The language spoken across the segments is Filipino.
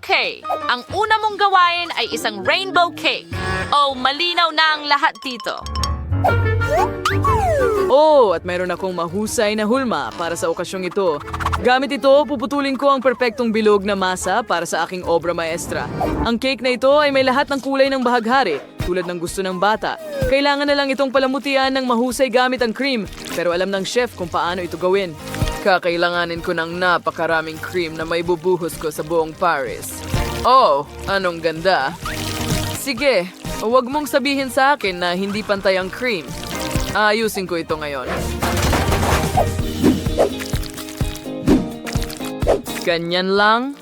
Okay, ang una mong gawain ay isang rainbow cake. Oh, malinaw na ang lahat dito. Oh, at mayroon akong mahusay na hulma para sa okasyong ito. Gamit ito, puputulin ko ang perpektong bilog na masa para sa aking obra maestra. Ang cake na ito ay may lahat ng kulay ng bahaghari, tulad ng gusto ng bata. Kailangan na lang itong palamutian ng mahusay gamit ang cream, pero alam ng chef kung paano ito gawin. Kakailanganin ko ng napakaraming cream na may bubuhos ko sa buong Paris. Oh, anong ganda. Sige, huwag mong sabihin sa akin na hindi pantay ang cream. Ayusin ko ito ngayon. Ganyan lang.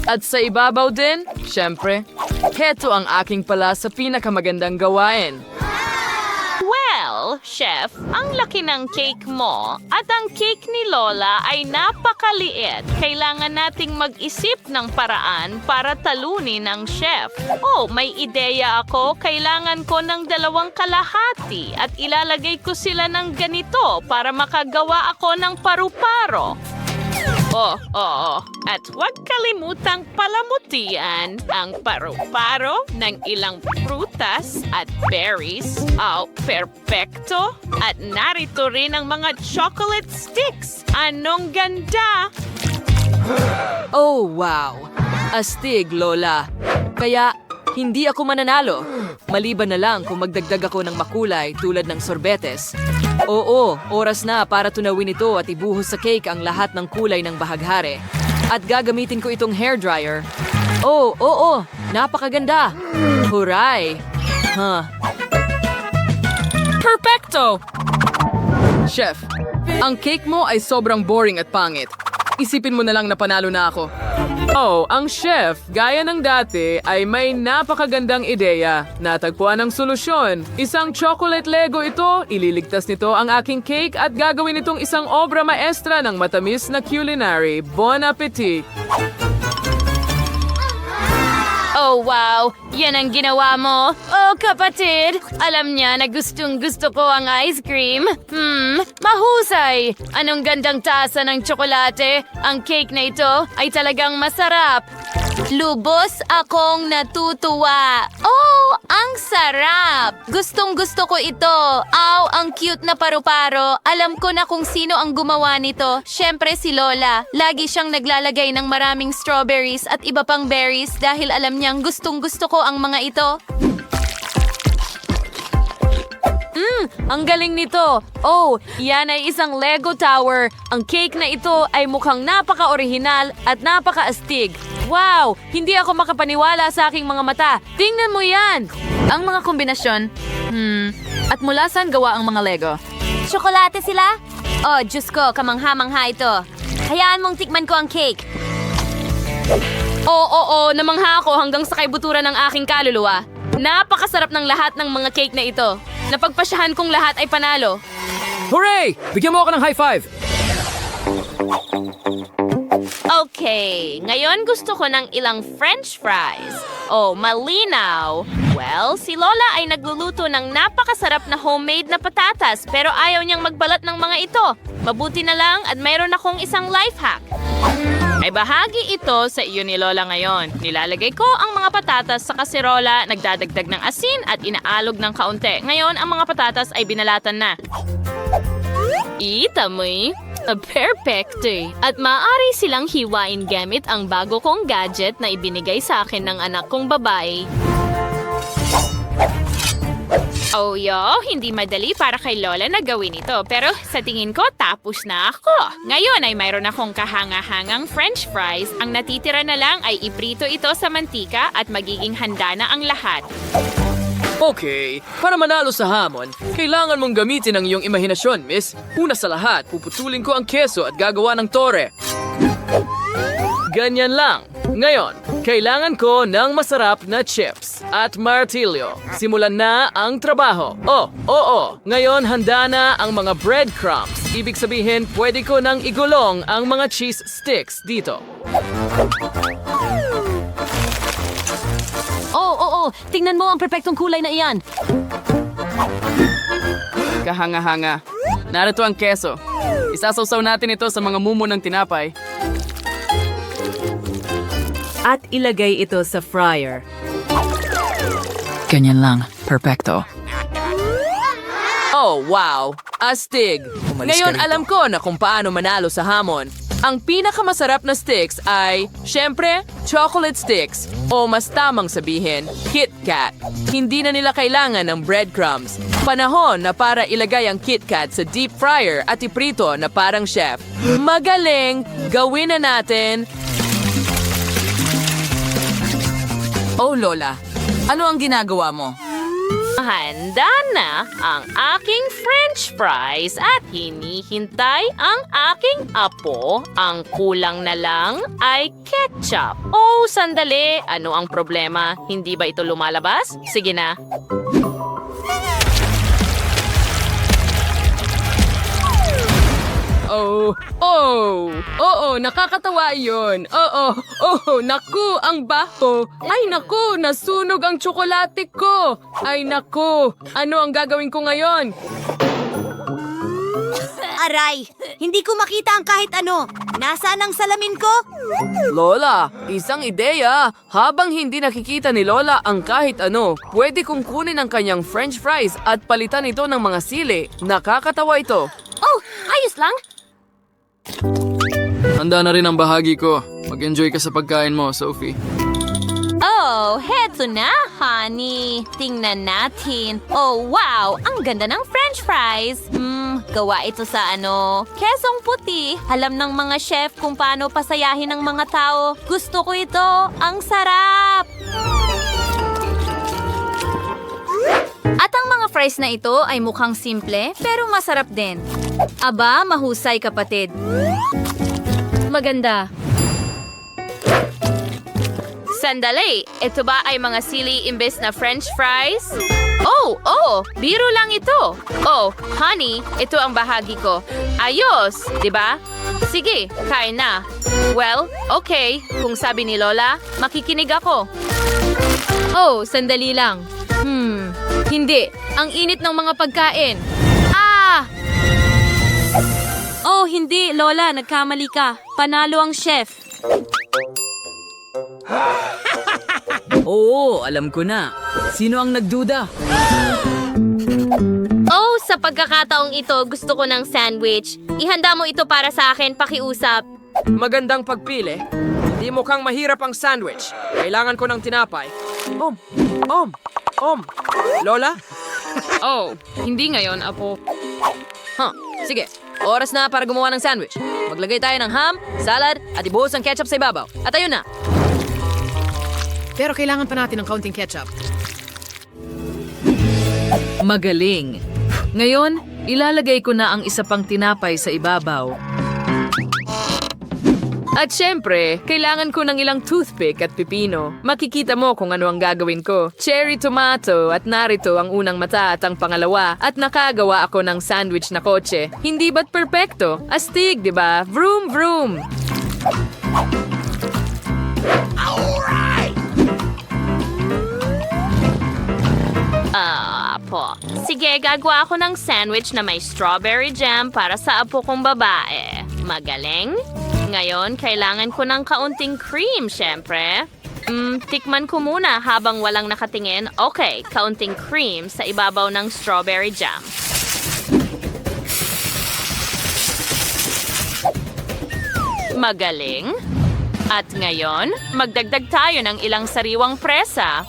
At sa ibabaw din, syempre, heto ang aking pala sa pinakamagandang gawain. Well, Chef, ang laki ng cake mo at ang cake ni Lola ay napakaliit. Kailangan nating mag-isip ng paraan para talunin ang chef. Oh, may ideya ako. Kailangan ko ng 2 kalahati at ilalagay ko sila ng ganito para makagawa ako ng paru-paro. Oo. At huwag kalimutang palamutian ang paru-paro ng ilang prutas at berries. Oh, perfecto! At narito rin ang mga chocolate sticks. Anong ganda! Oh, wow! Astig, Lola. Kaya, hindi ako mananalo. Maliban na lang kung magdagdag ako ng makulay tulad ng sorbetes. Oo, oras na para tunawin ito at ibuhos sa cake ang lahat ng kulay ng bahaghari. At gagamitin ko itong hairdryer. Oo, napakaganda. Huray! Perfecto! Chef, ang cake mo ay sobrang boring at pangit. Isipin mo na lang na panalo na ako. Oh, ang chef, gaya ng dati, ay may napakagandang ideya. Natagpuan ang solusyon. Isang chocolate Lego ito, ililigtas nito ang aking cake at gagawin itong isang obra maestra ng matamis na culinary. Bon appetit! Oh, wow! Yan ang ginawa mo. Oh, kapatid! Alam niya na gustong-gusto ko ang ice cream. Mahusay! Anong gandang tasa ng tsokolate? Ang cake na ito ay talagang masarap. Lubos akong natutuwa. Oh, ang sarap! Gustong-gusto ko ito. Aw, ang cute na paru-paro. Alam ko na kung sino ang gumawa nito. Siyempre si Lola. Lagi siyang naglalagay ng maraming strawberries at iba pang berries dahil alam niyang gustong-gusto ko ang mga ito. Ang galing nito. Oh, yan ay isang Lego Tower. Ang cake na ito ay mukhang napaka-orihinal at napaka-astig. Wow! Hindi ako makapaniwala sa aking mga mata. Tingnan mo yan! Ang mga kombinasyon. At mula saan gawa ang mga Lego? Tsokolate sila? Oh, Diyos ko, kamangha-mangha ito. Hayaan mong tikman ko ang cake. Oo, namangha ako hanggang sa kaibuturan ng aking kaluluwa. Napakasarap ng lahat ng mga cake na ito. Napagpasyahan kong lahat ay panalo. Hooray! Bigyan mo ako ng high five! Okay, ngayon gusto ko ng ilang french fries. Oh, malinaw. Well, si Lola ay nagluluto ng napakasarap na homemade na patatas pero ayaw niyang magbalat ng mga ito. Mabuti na lang at mayroon akong isang life hack. May bahagi ito sa iyo ni Lola ngayon. Nilalagay ko ang mga patatas sa kaserola, nagdadagdag ng asin at inaalog ng kaunti. Ngayon, ang mga patatas ay binalatan na. Itamoy! Perfecto! At maaari silang hiwain gamit ang bago kong gadget na ibinigay sa akin ng anak kong babae. Oh, hindi madali para kay Lola na gawin ito. Pero sa tingin ko, tapos na ako. Ngayon ay mayroon akong kahanga-hangang french fries. Ang natitira na lang ay iprito ito sa mantika at magiging handa na ang lahat. Okay, para manalo sa hamon, kailangan mong gamitin ang iyong imahinasyon, miss. Una sa lahat, puputulin ko ang keso at gagawa ng tore. Ganyan lang. Ngayon, kailangan ko ng masarap na chips at martilyo. Simulan na ang trabaho. Oo. Ngayon, handa na ang mga breadcrumbs. Ibig sabihin, pwede ko nang igulong ang mga cheese sticks dito. Oo. Tingnan mo ang perpektong kulay na iyan. Kahanga-hanga. Narito ang keso. Isasawsaw natin ito sa mga mumo ng tinapay. at ilagay ito sa fryer. Ganyan lang. Perfecto. Oh, wow! Astig! Ngayon alam ko na kung paano manalo sa hamon. Ang pinakamasarap na sticks ay, syempre, chocolate sticks. O mas tamang sabihin, Kit Kat. Hindi na nila kailangan ng breadcrumbs. Panahon na para ilagay ang Kit Kat sa deep fryer at iprito na parang chef. Magaling! Gawin na natin! Oh, Lola. Ano ang ginagawa mo? Handa na ang aking french fries at hinihintay ang aking apo. Ang kulang na lang ay ketchup. Oh, sandali. Ano ang problema? Hindi ba ito lumalabas? Sige na. Nakakatawa yun. Naku, ang baho. Ay, naku, nasunog ang tsokolate ko. Ay, naku, ano ang gagawin ko ngayon? Aray, hindi ko makita ang kahit ano. Nasaan ang salamin ko? Lola, isang ideya. Habang hindi nakikita ni Lola ang kahit ano, pwede kong kunin ang kanyang french fries at palitan ito ng mga sili. Nakakatawa ito. Oh, ayos lang. Handa na rin ang bahagi ko. Mag-enjoy ka sa pagkain mo, Sophie. Oh, heto na, honey. Tingnan natin. Oh, wow! Ang ganda ng french fries. Gawa ito sa kesong puti. Alam ng mga chef kung paano pasayahin ng mga tao. Gusto ko ito. Ang sarap! At ang mga fries na ito ay mukhang simple, pero masarap din. Aba, mahusay kapatid. Maganda. Sandali, ito ba ay mga sili imbes na french fries? Oh, biro lang ito. Oh, honey, ito ang bahagi ko. Ayos, di ba? Sige, kain na. Well, okay, kung sabi ni Lola, makikinig ako. Oh, sandali lang. Hindi. Ang init ng mga pagkain. Ah! Oh, hindi, Lola. Nagkamali ka. Panalo ang chef. Oo, alam ko na. Sino ang nagduda? Oh, sa pagkakataong ito, gusto ko ng sandwich. Ihanda mo ito para sa akin, pakiusap. Magandang pagpili. Di mukhang mahirap ang sandwich. Kailangan ko ng tinapay. Lola? Oh, hindi ngayon, Apo. Sige, oras na para gumawa ng sandwich. Maglagay tayo ng ham, salad, at ibuhos ang ketchup sa ibabaw. At ayun na. Pero kailangan pa natin ng kaunting ketchup. Magaling. Ngayon, ilalagay ko na ang isa pang tinapay sa ibabaw. At syempre, kailangan ko ng ilang toothpick at pipino. Makikita mo kung ano ang gagawin ko. Cherry tomato at narito ang unang mata at ang pangalawa. At nakagawa ako ng sandwich na kotse. Hindi ba't perpekto? Astig, di ba? Vroom, vroom! Apo. Sige, gagawa ako ng sandwich na may strawberry jam para sa apo kong babae. Magaling? Ngayon, kailangan ko ng kaunting cream, syempre. Tikman ko muna habang walang nakatingin. Okay, kaunting cream sa ibabaw ng strawberry jam. Magaling. At ngayon, magdagdag tayo ng ilang sariwang presa.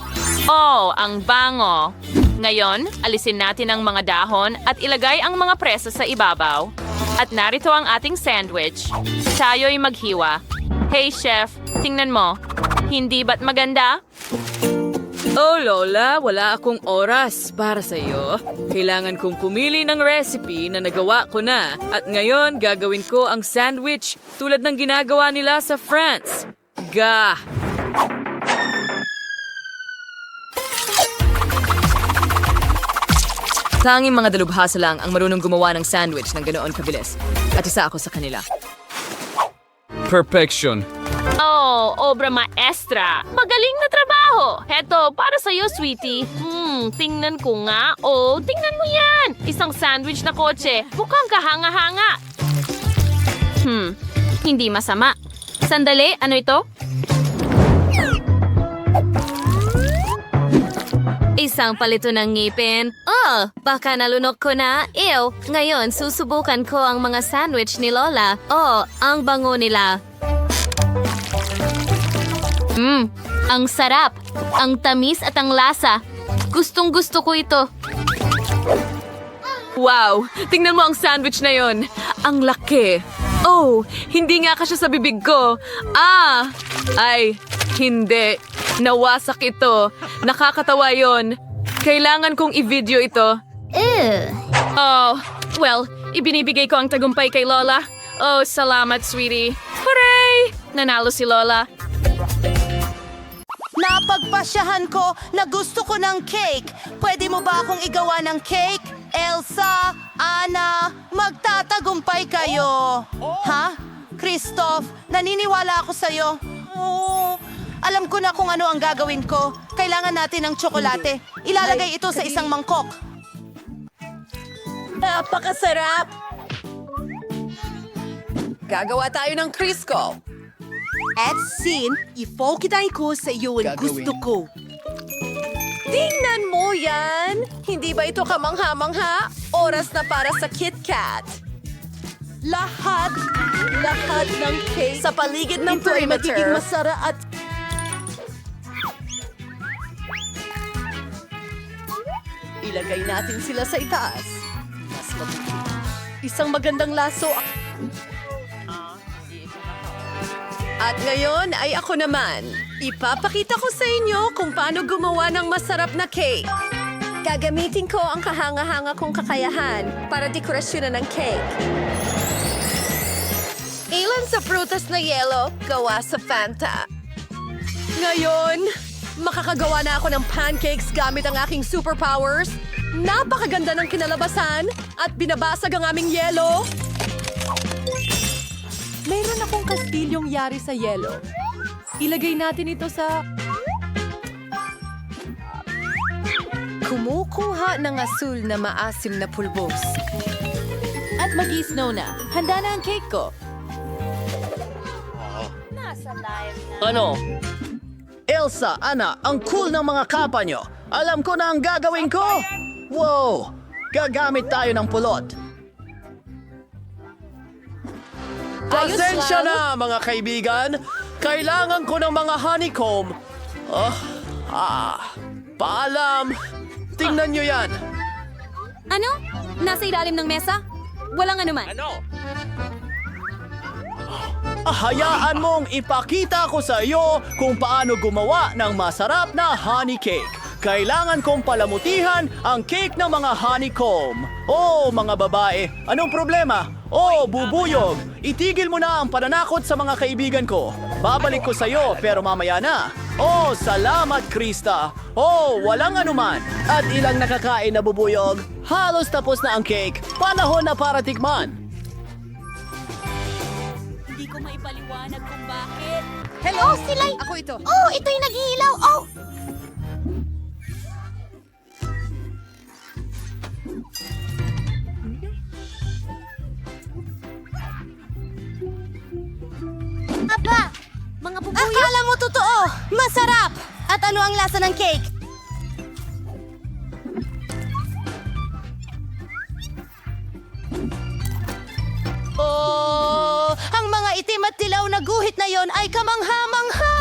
Oh, ang bango. Ngayon, alisin natin ang mga dahon at ilagay ang mga presa sa ibabaw. At narito ang ating sandwich. Tayo'y maghiwa. Hey, chef, tingnan mo. Hindi ba't maganda? Oh, Lola, wala akong oras para sa iyo. Kailangan kong pumili ng recipe na nagawa ko na. At ngayon, gagawin ko ang sandwich tulad ng ginagawa nila sa France. Gah! Tanging mga dalubhasa lang ang marunong gumawa ng sandwich ng ganoon kabilis. At isa ako sa kanila. Perfection. Oh, obra maestra. Magaling na trabaho. Heto, para sa'yo, sweetie. Tingnan ko nga. Oh, tingnan mo yan. Isang sandwich na kotse. Mukhang kahanga-hanga. Hindi masama. Sandali, ano ito? Isang palito ng ngipin. Oh, baka nalunok ko na. Ew, ngayon susubukan ko ang mga sandwich ni Lola. Oh, ang bango nila. Ang sarap. Ang tamis at ang lasa. Gustong gusto ko ito. Wow! Tingnan mo ang sandwich na yon. Ang laki. Oh, hindi nga kasya sa bibig ko. Ay, hindi. Nawasak ito. Nakakatawa yon. Kailangan kong i-video ito. Oh, well, ibinibigay ko ang tagumpay kay Lola. Oh, salamat, sweetie. Hooray! Nanalo si Lola. Napagpasyahan ko na gusto ko ng cake. Pwede mo ba akong igawa ng cake? Elsa, Anna, magtatagumpay kayo. Ha? Christoph, naniniwala ako sa'yo. Oh, alam ko na kung ano ang gagawin ko. Kailangan natin ng tsokolate. Ilalagay ito sa isang mangkok. Napakasarap! Gagawa tayo ng Crisco. At Sin, ipokitay ko sa iyo ang gusto ko. Tingnan mo yan! Hindi ba ito kamangha-mangha? Oras na para sa KitKat. Lahat ng cake Sa paligid ng ito ay magiging perimeter. masarap at Ilagay natin sila sa itaas. Mas mabuti. Isang magandang laso. At ngayon ay ako naman. Ipapakita ko sa inyo kung paano gumawa ng masarap na cake. Gagamitin ko ang kahanga-hanga kong kakayahan para dekorasyonan ng cake. Ilan sa prutas na yelo gawa sa Fanta. Ngayon, makakagawa na ako ng pancakes gamit ang aking superpowers. Napakaganda ng kinalabasan at binabasag ang aming yelo. Mayroon akong kastilyong yari sa yelo. Ilagay natin ito sa... Kumukuha ng asul na maasim na pulbos. At mag-i-snow na. Handa na ang cake ko. Ano? Elsa, Anna, ang cool ng mga kapa nyo. Alam ko na ang gagawin ko. Wow! Gagamit tayo ng pulot. Pasensya na, mga kaibigan. Kailangan ko ng mga honeycomb. Paalam. Tingnan nyo yan. Ano? Nasa ilalim ng mesa? Walang anuman. Hayaan mong ipakita ko sa iyo kung paano gumawa ng masarap na honey cake. Kailangan kong palamutihan ang cake ng mga honeycomb. Oh, mga babae, anong problema? Oh, bubuyog, itigil mo na ang pananakot sa mga kaibigan ko. Babalik ko sa iyo pero mamaya na. Oh, salamat, Krista. Oh, walang anuman. At ilang nakakain na bubuyog. Halos tapos na ang cake. Panahon na para tikman. Hindi ko maipaliwanag kung bakit. Hello, Silay! Ako ito. Oh, ito'y nag-iilaw! Oh! Aba! Mga bubuyog? Akala mo totoo! Masarap! At ano ang lasa ng cake? Oh! Ang mga itim at dilaw na guhit na yon ay kamangha-mangha!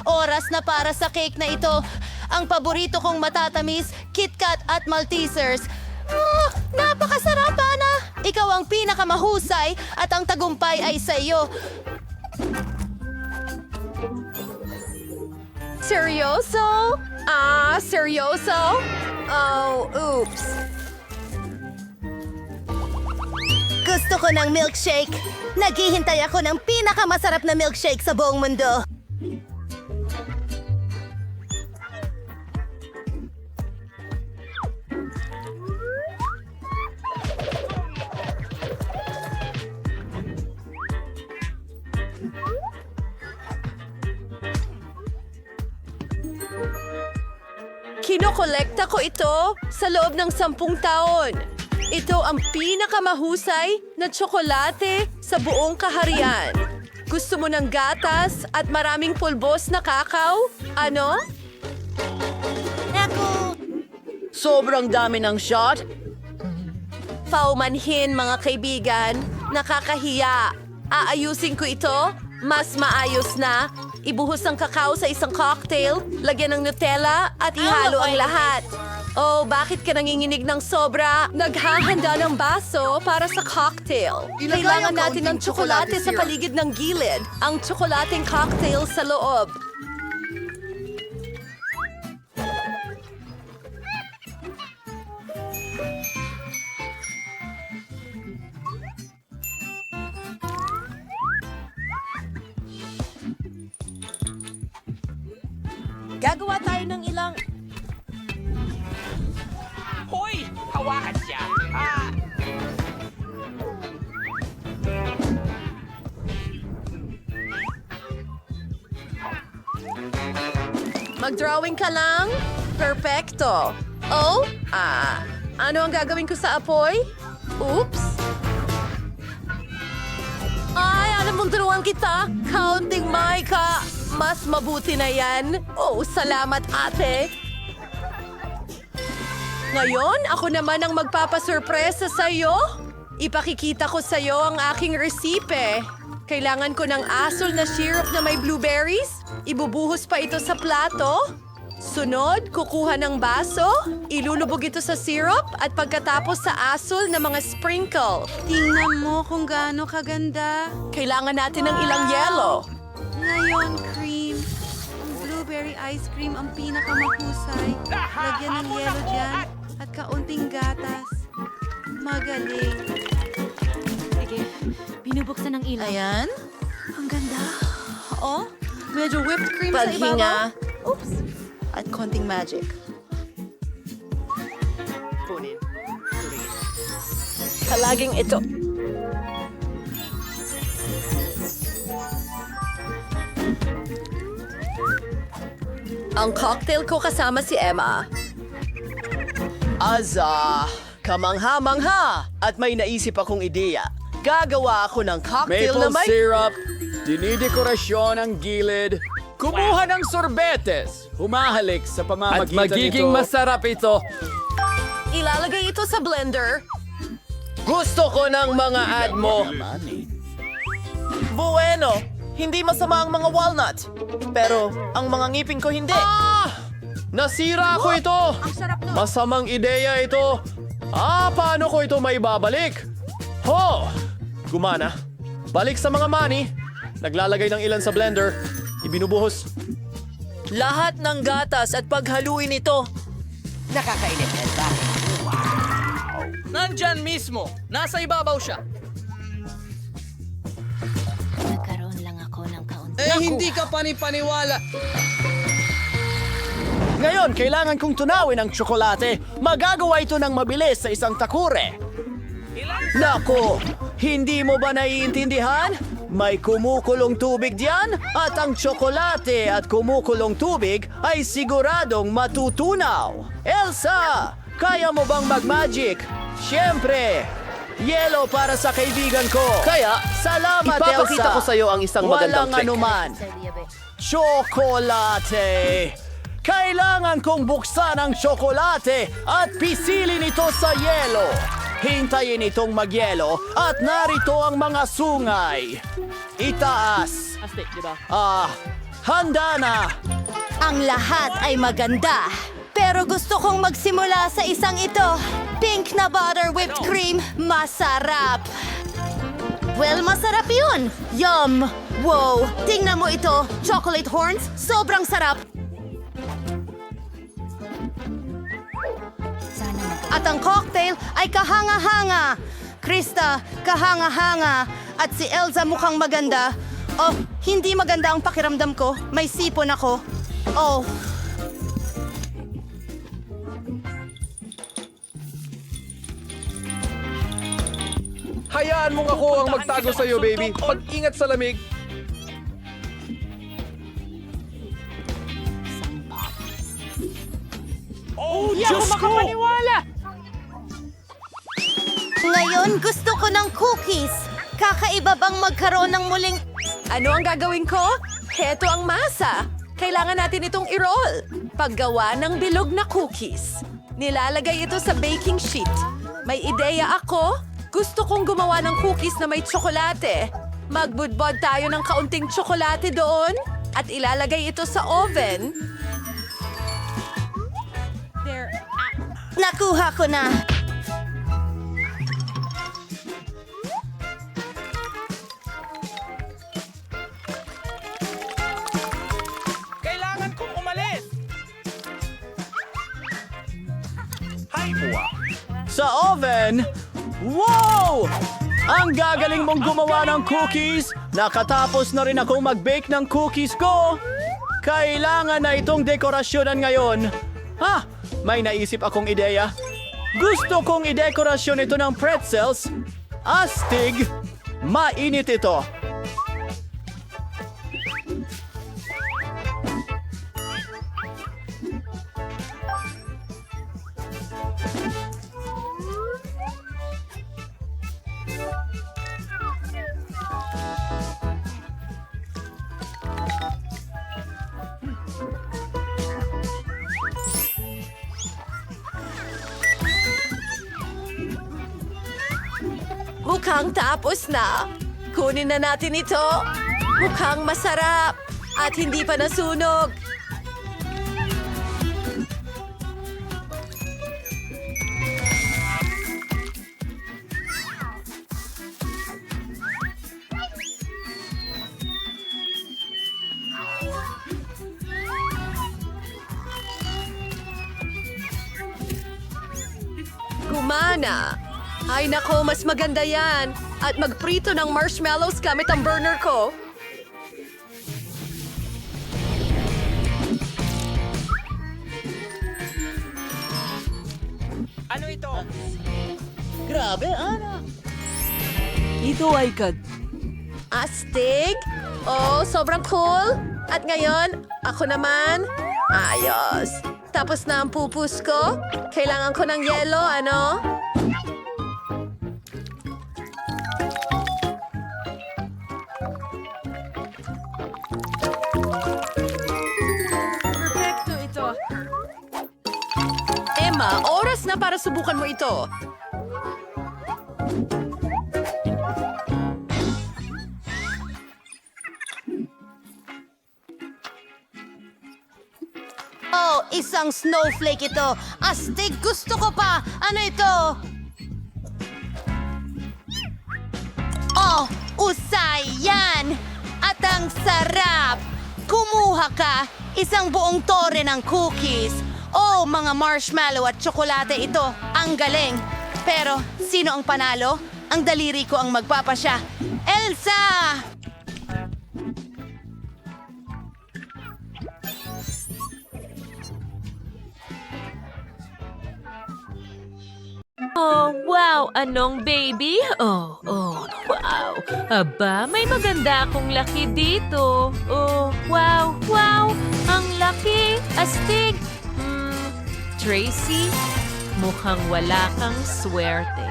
Oras na para sa cake na ito. Ang paborito kong matatamis, KitKat at Maltesers. Napakasarap, Ana! Ikaw ang pinakamahusay at ang tagumpay ay sa iyo. Seryoso? Seryoso? Oh, oops. Gusto ko ng milkshake. Naghihintay ako ng pinakamasarap na milkshake sa buong mundo. Kinokolekta ko ito sa loob ng 10 taon. Ito ang pinakamahusay na tsokolate sa buong kaharian. Gusto mo ng gatas at maraming pulbos na kakao? Ano? Sobrang dami ng shot. Paumanhin, mga kaibigan. Nakakahiya. Aayusin ko ito. Mas maayos na. Ibuhos ang kakao sa isang cocktail, lagyan ng Nutella, at ihalo ang lahat. Oh, bakit ka nanginginig ng sobra? Naghahanda ng baso para sa cocktail. Kailangan natin ng tsokolate sa paligid ng gilid. Ang tsokolating cocktail sa loob. Gagawa tayo ng ilang... Hoy! Hawakan siya! Mag-drawing ka lang? Perfecto. Oh? Ano ang gagawin ko sa apoy? Oops. Ay, alam mong turuan kita. Counting Micah. Mas mabuti na yan. Oh, salamat ate. Ngayon, ako naman ang magpapasurpresa sa'yo. Ipakikita ko sa'yo ang aking resipe. Kailangan ko ng asol na syrup na may blueberries. Ibubuhos pa ito sa plato. Sunod, kukuha ng baso. Ilulubog ito sa syrup at pagkatapos sa asol na mga sprinkle. Tingnan mo kung gaano kaganda. Kailangan natin ng ilang yelo. Ngayon, cream. Ang blueberry ice cream ang pinakamahusay. Lagyan ng yelo dyan at kaunting gatas. Magaling. Sige, binubuksan ng ilaw. Ayan. Ang ganda. Oh, medyo whipped cream sa Paghinga. ibabaw. Oops. At konting magic. Kalaging ito. Ang cocktail ko kasama si Emma. Aza, kamangha-mangha! At may naisip akong ideya. Gagawa ako ng cocktail na may... syrup, dinidekorasyon ang gilid, kumuha ng sorbetes, humahalik sa pamamagitan At magiging nito. masarap ito. Ilalagay ito sa blender. Gusto ko ng mga ad mo. Bueno, hindi masama ang mga walnut. Pero ang mga ngipin ko hindi. Nasira ko ito! Masamang ideya ito. Paano ko ito may babalik? Ho! Gumana. Balik sa mga money. Naglalagay ng ilan sa blender. Ibinubuhos. Lahat ng gatas at paghaluin ito. Nandyan mismo. Nasa ibabaw siya. Nagkaroon lang ako ng kaunti. Hindi ka panipaniwala. Ngayon, kailangan kong tunawin ang tsokolate. Magagawa ito ng mabilis sa isang takure. Nako, hindi mo ba naiintindihan? May kumukulong tubig diyan at ang tsokolate at kumukulong tubig ay siguradong matutunaw. Elsa, kaya mo bang mag-magic? Siyempre, yelo para sa kaibigan ko. Kaya, salamat ipapakita Elsa. ko sa'yo ang isang magandang Walang trick. anuman. Tsokolate! Kailangan kong buksan ang tsokolate at pisilin ito sa yelo. Hintayin itong magyelo at narito ang mga sungay. Itaas. Handa na. Ang lahat ay maganda. Pero gusto kong magsimula sa isang ito. Pink na butter whipped cream. Masarap. Well, masarap yun. Yum. Wow, tingnan mo ito. Chocolate horns. Sobrang sarap. At ang cocktail ay kahanga-hanga. Krista, kahanga-hanga. At si Elsa mukhang maganda. Oh, hindi maganda ang pakiramdam ko. May sipon ako. Oh, Hayaan mong ako ang magtago sa'yo, baby. Pag-ingat sa lamig. Oh, Diyos ko! ngayon gusto ko ng cookies. Kakaiba bang magkaroon ng muling... Ano ang gagawin ko? Heto ang masa. Kailangan natin itong i-roll. Paggawa ng bilog na cookies. Nilalagay ito sa baking sheet. May ideya ako. Gusto kong gumawa ng cookies na may tsokolate. Magbudbod tayo ng kaunting tsokolate doon at ilalagay ito sa oven. Nakuha ko na. Kailangan kong umalis! Sa oven? Wow! Ang gagaling mong gumawa ng cookies! Nakatapos na rin akong mag-bake ng cookies ko! Kailangan na itong dekorasyonan ngayon. Ha! May naisip akong ideya. Gusto kong idekorasyon ito ng pretzels. Astig! Mainit ito. Mukhang tapos na. Kunin na natin ito. Mukhang masarap at hindi pa nasunog. Gumana. Ay nako, mas maganda yan. At magprito ng marshmallows gamit ang burner ko. Ano ito? Grabe, Ana. Ito ay Astig? Oh, sobrang cool. At ngayon, ako naman. Ayos. Tapos na ang pupus ko. Kailangan ko ng yelo, ano? Perfecto ito. Emma, oras na para subukan mo ito. Oh, isang snowflake ito. Astig, gusto ko pa. Ano ito? Oh, usay yan. At ang sarap. Kumuha ka. Isang buong tore ng cookies. Oh, mga marshmallow at tsokolate ito. Ang galing. Pero, sino ang panalo? Ang daliri ko ang magpapasya. Elsa! Oh, wow! Anong baby? Oh, wow! Aba, may maganda akong laki dito. Oh, wow! Ang laki! Astig! Tracy, mukhang wala kang swerte.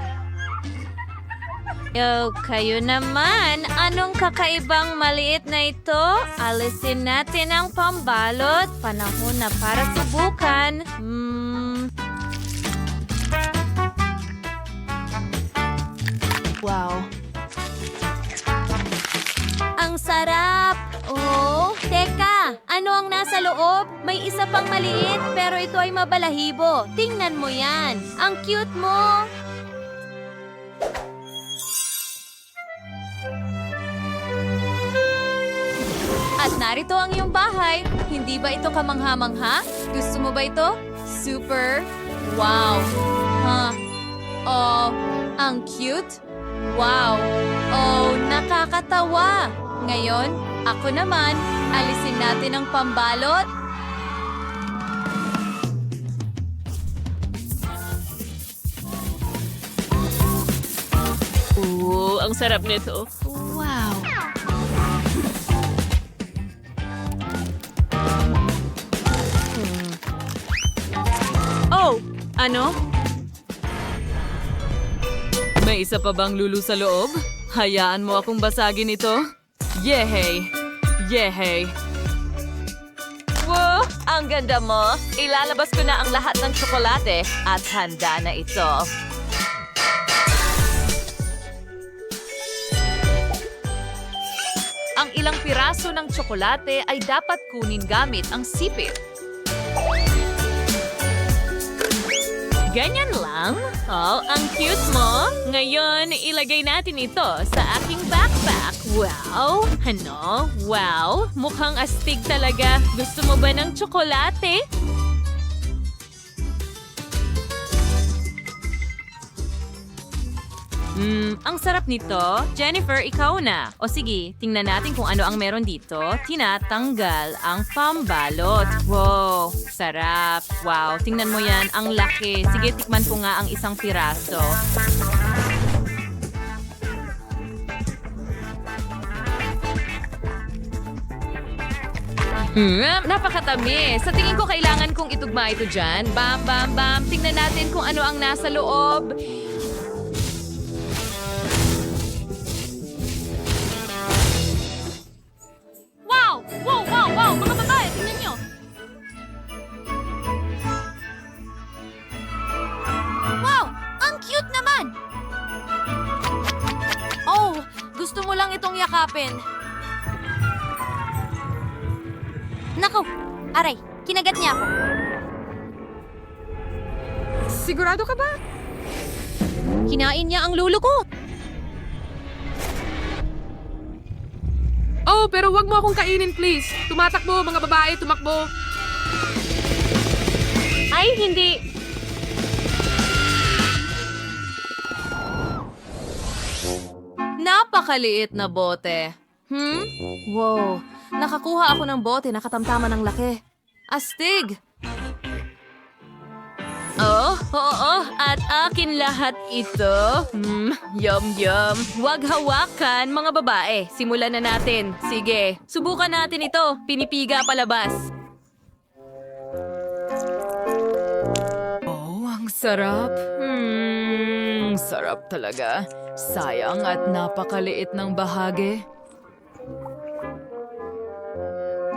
Yo, kayo naman. Anong kakaibang maliit na ito? Alisin natin ang pambalot. Panahon na para subukan. Wow. Ang sarap! Oh, teka! Ano ang nasa loob? May isa pang maliit, pero ito ay mabalahibo. Tingnan mo yan. Ang cute mo! At narito ang iyong bahay. Hindi ba ito kamangha-mangha? Gusto mo ba ito? Super! Wow! Oh, ang cute! Wow! Oh, nakakatawa! Ngayon, ako naman, alisin natin ang pambalot. Oh, ang sarap nito. Wow! Oh, ano? May isa pa bang lulu sa loob? Hayaan mo akong basagin ito. Yehey! Yehey! Wow! ang ganda mo. Ilalabas ko na ang lahat ng tsokolate at handa na ito. Ang ilang piraso ng tsokolate ay dapat kunin gamit ang sipit. Ganyan lang? Oh, ang cute mo. Ngayon, ilagay natin ito sa aking backpack. Wow! Ano? Wow! Mukhang astig talaga. Gusto mo ba ng tsokolate? Ang sarap nito. Jennifer, ikaw na. O sige, tingnan natin kung ano ang meron dito. Tinatanggal ang pambalot. Wow, sarap. Wow, tingnan mo yan. Ang laki. Sige, tikman ko nga ang isang piraso. Napakatamis. Sa tingin ko kailangan kong itugma ito dyan. Bam, bam, bam. Tingnan natin kung ano ang nasa loob. Wow! Wow, wow, wow! Mga babae, tingnan nyo! Wow! Ang cute naman! Oh, gusto mo lang itong yakapin. Naku! Aray, kinagat niya ako. Sigurado ka ba? Kinain niya ang lulo ko. Oh, pero wag mo akong kainin, please. Tumatakbo, mga babae, tumakbo. Ay, hindi. Napakaliit na bote. Wow, nakakuha ako ng bote na katamtaman ng laki. Astig! Oo, at akin lahat ito. Yum, yum. Huwag hawakan, mga babae. Simulan na natin. Sige, subukan natin ito. Pinipiga palabas. Oh, ang sarap. Sarap talaga. Sayang at napakaliit ng bahagi.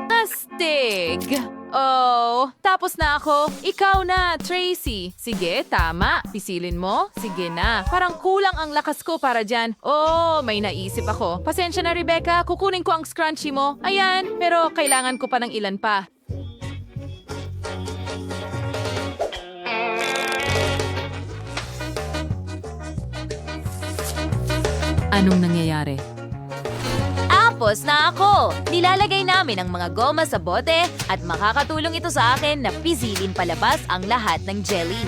Astig! Oh, tapos na ako. Ikaw na, Tracy. Sige, tama. Pisilin mo. Sige na. Parang kulang ang lakas ko para dyan. Oh, may naisip ako. Pasensya na, Rebecca. Kukunin ko ang scrunchie mo. Ayan, pero kailangan ko pa ng ilan pa. Anong nangyayari? Tapos na ako! Nilalagay namin ang mga goma sa bote at makakatulong ito sa akin na pisilin palabas ang lahat ng jelly.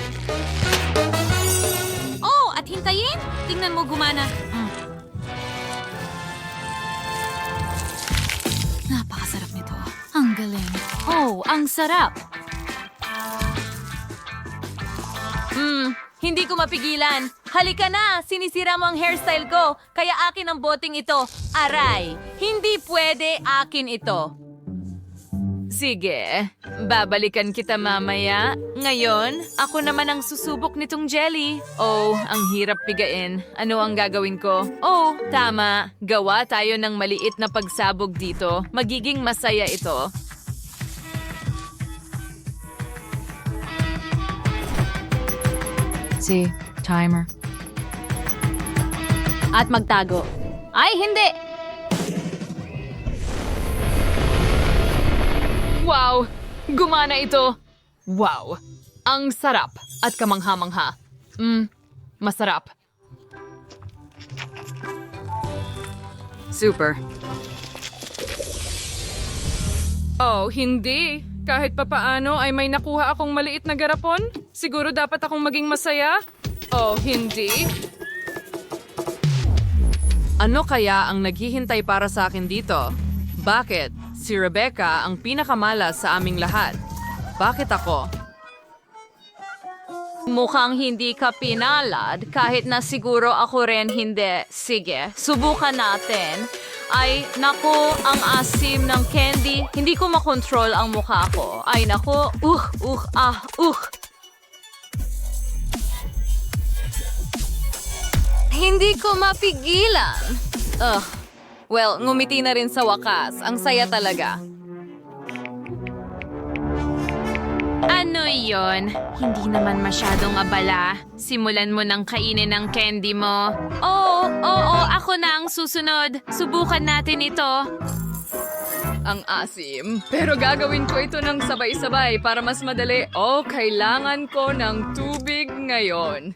Oh, at hintayin! Tingnan mo gumana. Napakasarap nito. Ang galing. Oh, ang sarap! Hindi ko mapigilan. Halika na! Sinisira mo ang hairstyle ko. Kaya akin ang boting ito. Aray! Hindi pwede, akin ito. Sige, babalikan kita mamaya. Ngayon, ako naman ang susubok nitong jelly. Oh, ang hirap pigain. Ano ang gagawin ko? Oh, tama. Gawa tayo ng maliit na pagsabog dito. Magiging masaya ito. Si timer. At magtago. Ay, hindi! Wow! Gumana ito! Wow! Ang sarap at kamangha-mangha. Masarap. Super. Oh, hindi. Kahit papaano ay may nakuha akong maliit na garapon. Siguro dapat akong maging masaya. Oh, hindi. Ano kaya ang naghihintay para sa akin dito? Bakit? Si Rebecca ang pinakamalas sa aming lahat. Bakit ako? Mukhang hindi ka pinalad kahit na siguro ako rin hindi. Sige, subukan natin. Ay, naku, ang asim ng candy. Hindi ko makontrol ang mukha ko. Ay, naku, Hindi ko mapigilan. Well, ngumiti na rin sa wakas. Ang saya talaga. Ano yon? Hindi naman masyadong abala. Simulan mo ng kainin ang candy mo. Oo, ako na ang susunod. Subukan natin ito. Ang asim. Pero gagawin ko ito ng sabay-sabay para mas madali. Kailangan ko ng tubig ngayon.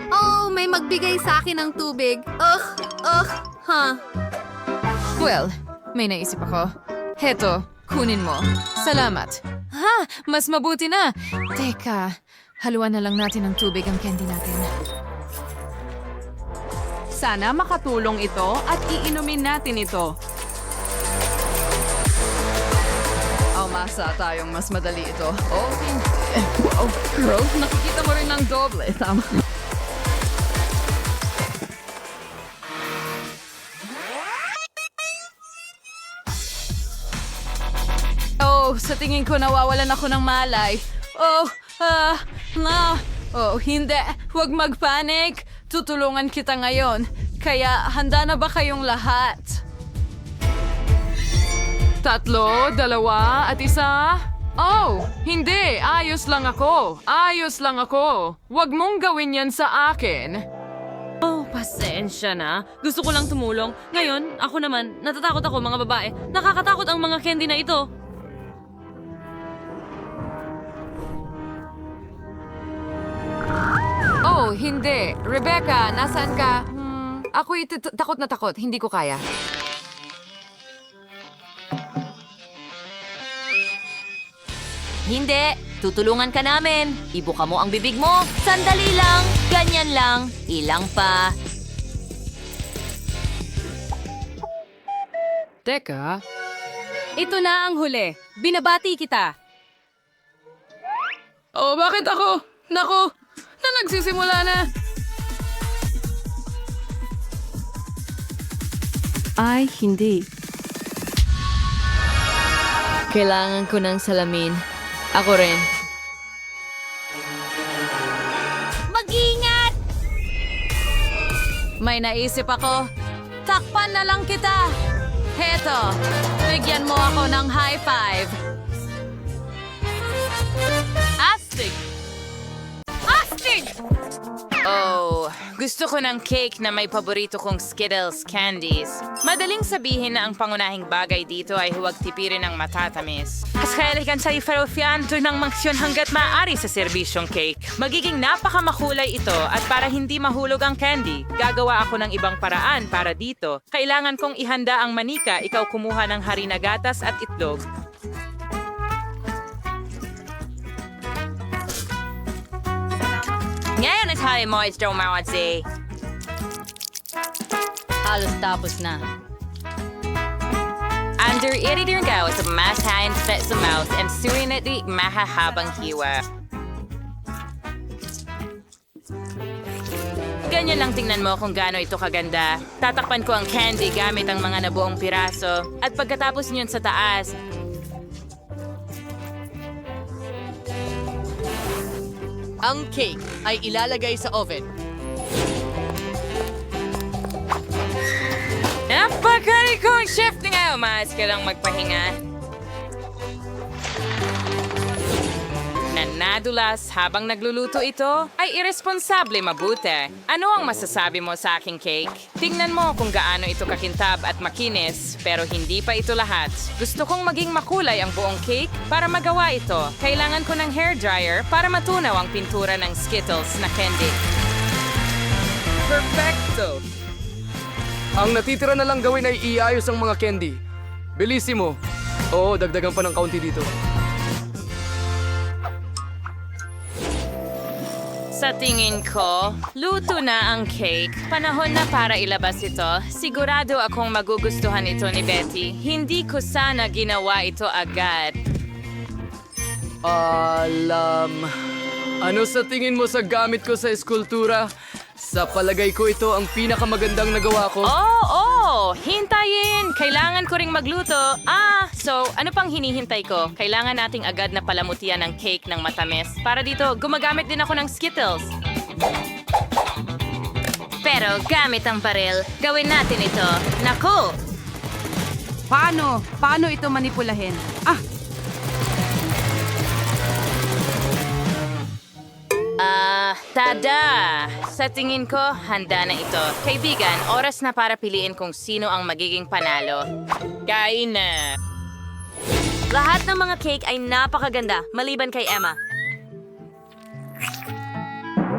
Oh, may magbigay sa akin ng tubig. Well, may naisip ako. Heto, kunin mo. Salamat. Mas mabuti na. Teka, haluan na lang natin ng tubig ang candy natin. Sana makatulong ito at iinumin natin ito. Masa tayong mas madali ito. Hindi. Wow, girl, nakikita mo rin ng doble. Tama. Sa tingin ko nawawalan ako ng malay. Hindi. Huwag magpanik. Tutulungan kita ngayon. Kaya handa na ba kayong lahat? 3, 2, at 1. Hindi. Ayos lang ako. Huwag mong gawin yan sa akin. Pasensya na. Gusto ko lang tumulong. Ngayon, ako naman, natatakot ako mga babae. Nakakatakot ang mga candy na ito. Hindi. Rebecca, nasaan ka? Ako'y takot na takot. Hindi ko kaya. Hindi. Tutulungan ka namin. Ibuka mo ang bibig mo. Sandali lang. Ganyan lang. Ilang pa. Teka. Ito na ang huli. Binabati kita. Bakit ako? Naku, nagsisimula na. Ay, hindi. Kailangan ko ng salamin. Ako rin. Mag-ingat! May naisip ako. Takpan na lang kita. Heto, bigyan mo ako ng high five. Astig! Gusto ko ng cake na may paborito kong Skittles candies. Madaling sabihin na ang pangunahing bagay dito ay huwag tipirin ng matatamis. Kaskalikan sa ifarofian to ng mangsyon hanggat maaari sa serbisyong cake. Magiging napakamakulay ito at para hindi mahulog ang candy, gagawa ako ng ibang paraan para dito. Kailangan kong ihanda ang manika, ikaw kumuha ng harina gatas at itlog. Ngayon na tayo moisture mawatsi. Halos tapos na. Under editor go sa masahin sa mouth and surinati mahahabang hiwa. Ganyan lang tingnan mo kung gaano ito kaganda. Tatakpan ko ang candy gamit ang mga nabuong piraso. At pagkatapos niyon sa taas, Ang cake ay ilalagay sa oven. napakalikong chef na nga! Umayos ka lang magpahinga. Nadulas habang nagluluto ito ay irresponsable mabuti. Ano ang masasabi mo sa aking cake? Tingnan mo kung gaano ito kakintab at makinis, pero hindi pa ito lahat. Gusto kong maging makulay ang buong cake para magawa ito. Kailangan ko ng hairdryer para matunaw ang pintura ng Skittles na candy. Perfecto! Ang natitira na lang gawin ay iayos ang mga candy. Bilisimo. Oo, dagdagan pa ng kaunti dito. Sa tingin ko, luto na ang cake. Panahon na para ilabas ito. Sigurado akong magugustuhan ito ni Betty. Hindi ko sana ginawa ito agad. Ano sa tingin mo sa gamit ko sa eskultura? Sa palagay ko ito ang pinakamagandang nagawa ko. Hintayin! Kailangan ko ring magluto. So ano pang hinihintay ko? Kailangan nating agad na palamutian ng cake ng matamis. Para dito, gumagamit din ako ng Skittles. Pero gamit ang baril, gawin natin ito. Naku! Paano ito manipulahin? Tada! Sa tingin ko, handa na ito. Kaibigan, oras na para piliin kung sino ang magiging panalo. Kain na! Lahat ng mga cake ay napakaganda, maliban kay Emma.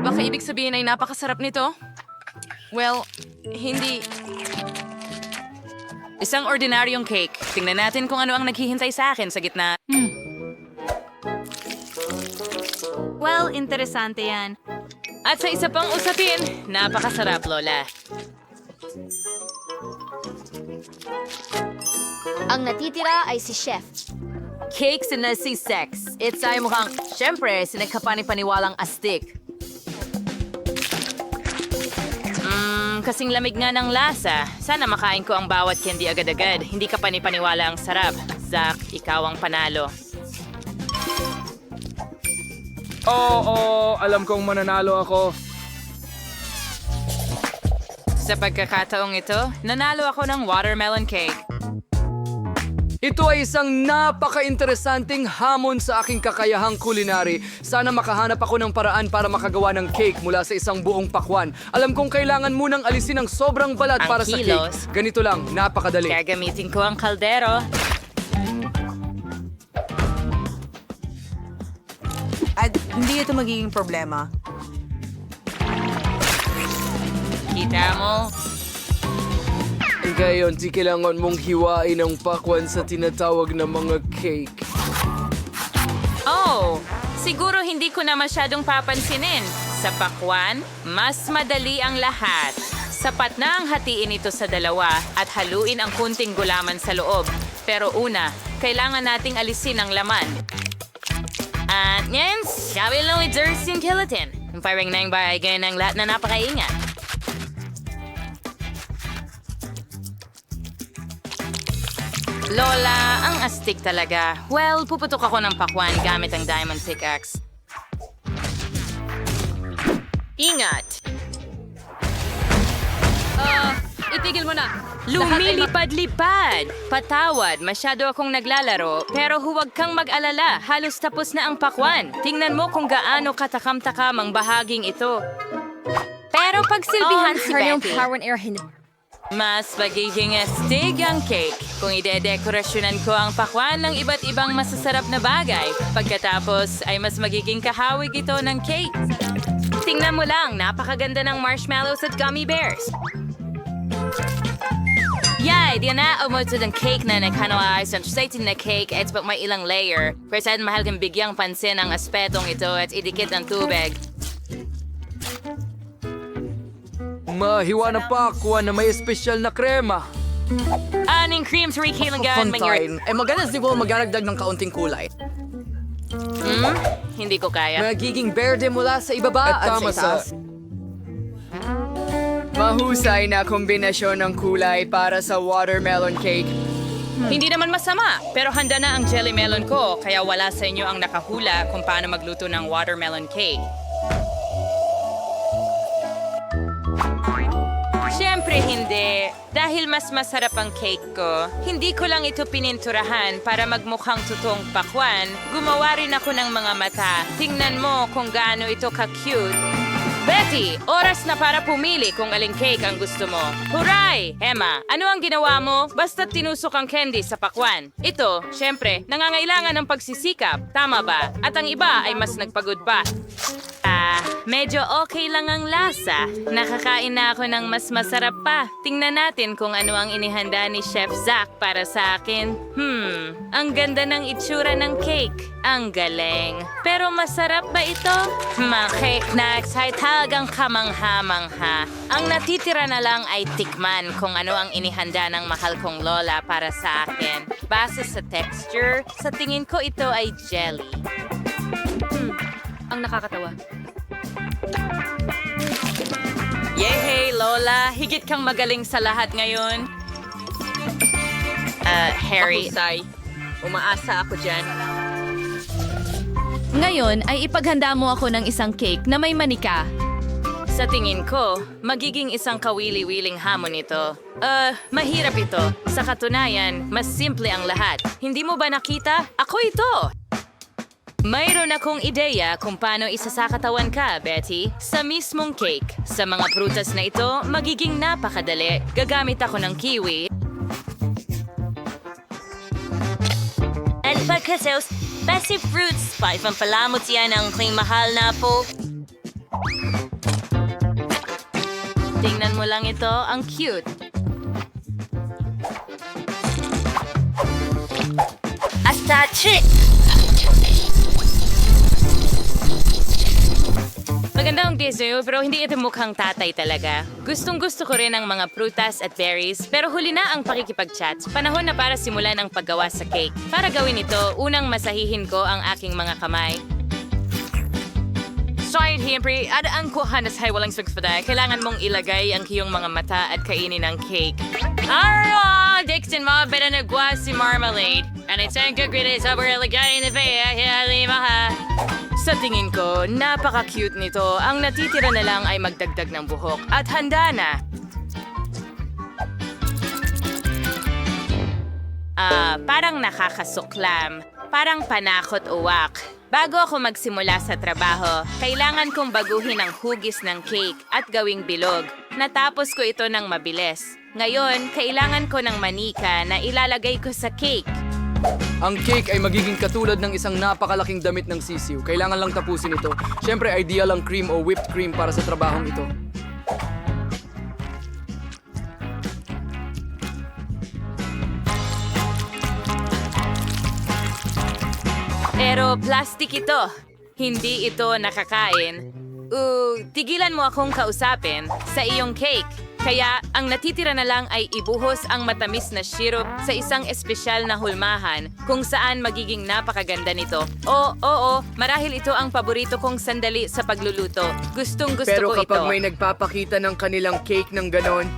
Baka ibig sabihin ay napakasarap nito? Well, hindi. Isang ordinaryong cake. Tingnan natin kung ano ang naghihintay sa akin sa gitna. Well, interesante yan. At sa isa pang usapin, napakasarap, Lola. Ang natitira ay si Chef. Cakes na si Sex. It's ay mukhang, syempre, sinagkapani-paniwalang astig. Kasing lamig nga ng lasa. Sana makain ko ang bawat candy agad-agad. Hindi ka panipaniwala ang sarap. Zach, ikaw ang panalo. Oo, alam kong mananalo ako. Sa pagkakataong ito, nanalo ako ng watermelon cake. Ito ay isang napaka-interesanting hamon sa aking kakayahang kulinary. Sana makahanap ako ng paraan para makagawa ng cake mula sa isang buong pakwan. Alam kong kailangan munang alisin ang sobrang balat Ang para sa kilos. cake. Ganito lang, napakadali. Gagamitin ko ang kaldero. At hindi ito magiging problema. Kita mo? Ngayon, di kailangan mong hiwain ang pakwan sa tinatawag na mga cake. Oh, siguro hindi ko na masyadong papansinin. Sa pakwan, mas madali ang lahat. Sapat na ang hatiin ito sa dalawa at haluin ang kunting gulaman sa loob. Pero una, kailangan nating alisin ang laman. At yan, sabi lang with Dursin Killatin. Ang parang nang bagay ng lahat na napakaingat. Lola, ang astig talaga. Well, puputok ako ng pakwan gamit ang diamond pickaxe. Ingat! Itigil mo na. Lumilipad-lipad! Patawad, masyado akong naglalaro, pero huwag kang mag-alala. Halos tapos na ang pakwan. Tingnan mo kung gaano katakam-takam ang bahaging ito. Pero pagsilbihan si Betty, mas magiging astig ang cake kung ide-dekorasyonan ko ang pakwan ng iba't ibang masasarap na bagay. Pagkatapos ay mas magiging kahawig ito ng cake. Tingnan mo lang, napakaganda ng marshmallows at gummy bears. Yay! Di na umutod ang cake na nagkanaayos ang exciting na cake at may ilang layer. Pero saan mahal kang bigyang pansin ang aspetong ito at idikit ang tubig. Mahiwa na pakwan na may espesyal na krema. Aning cream sa rikilangan mangyari. Eh maganda siguro magdaragdag ng kaunting kulay. Hindi ko kaya. Magiging berde mula sa ibaba At at tama sa itaas. Mahusay na kombinasyon ng kulay para sa watermelon cake. Hindi naman masama, pero handa na ang jelly melon ko, kaya wala sa inyo ang nakahula kung paano magluto ng watermelon cake. Siyempre hindi. Dahil mas masarap ang cake ko, hindi ko lang ito pininturahan para magmukhang totoong pakwan. Gumawa rin ako ng mga mata. Tingnan mo kung gaano ito ka-cute. Betty, oras na para pumili kung aling cake ang gusto mo. Huray! Emma, ano ang ginawa mo? Basta tinusok ang candy sa pakwan. Ito, syempre, nangangailangan ng pagsisikap. Tama ba? At ang iba ay mas nagpagod pa. Medyo okay lang ang lasa. Nakakain na ako ng mas masarap pa. Tingnan natin kung ano ang inihanda ni Chef Zach para sa akin. Ang ganda ng itsura ng cake. Ang galing. Pero masarap ba ito? Mga cake nuts ay talagang kamangha-mangha. Ang natitira na lang ay tikman kung ano ang inihanda ng mahal kong lola para sa akin. Base sa texture, sa tingin ko ito ay jelly. Ang nakakatawa. Yehey, Lola! Higit kang magaling sa lahat ngayon. Harry. Umaasa ako dyan. Ngayon ay ipaghanda mo ako ng isang cake na may manika. Sa tingin ko, magiging isang kawili-wiling hamon ito. Mahirap ito. Sa katunayan, mas simple ang lahat. Hindi mo ba nakita? Ako ito! Mayroon akong ideya kung paano isasakatawan ka, Betty. Sa mismong cake. Sa mga prutas na ito, magiging napakadali. Gagamit ako ng kiwi. And pagkasos, basic fruits, paipampalamot yan ang aking mahal na po. Tingnan mo lang ito, ang cute. Hasta Magandang dessert pero hindi ito mukhang tatay talaga. Gustong-gusto ko rin ang mga prutas at berries pero huli na ang pakikipag-chat. Panahon na para simulan ang paggawa sa cake. Para gawin ito, unang masahihin ko ang aking mga kamay. Siyempre, siyempre, adaan ko hanas hay walang sugpada. Kailangan mong ilagay ang iyong mga mata at kainin ang cake. Arro! Dixon mo, beda nagwa si marmalade. And it's ang gagawin sa ilagay na vaya, lima ha. Sa tingin ko, napaka-cute nito. Ang natitira na lang ay magdagdag ng buhok. At handa na! Parang nakakasuklam. Parang panakot uwak. Bago ako magsimula sa trabaho, kailangan kong baguhin ang hugis ng cake at gawing bilog. Natapos ko ito ng mabilis. Ngayon, kailangan ko ng manika na ilalagay ko sa cake. Ang cake ay magiging katulad ng isang napakalaking damit ng sisiw. Kailangan lang tapusin ito. Siyempre, ideal ang cream o whipped cream para sa trabahong ito. Pero plastic ito. Hindi ito nakakain. Tigilan mo akong kausapin sa iyong cake. Kaya ang natitira na lang ay ibuhos ang matamis na syrup sa isang espesyal na hulmahan kung saan magiging napakaganda nito. Oo, marahil ito ang paborito kong sandali sa pagluluto. Gustong-gusto Pero ko ito. kapag may nagpapakita ng kanilang cake ng ganon,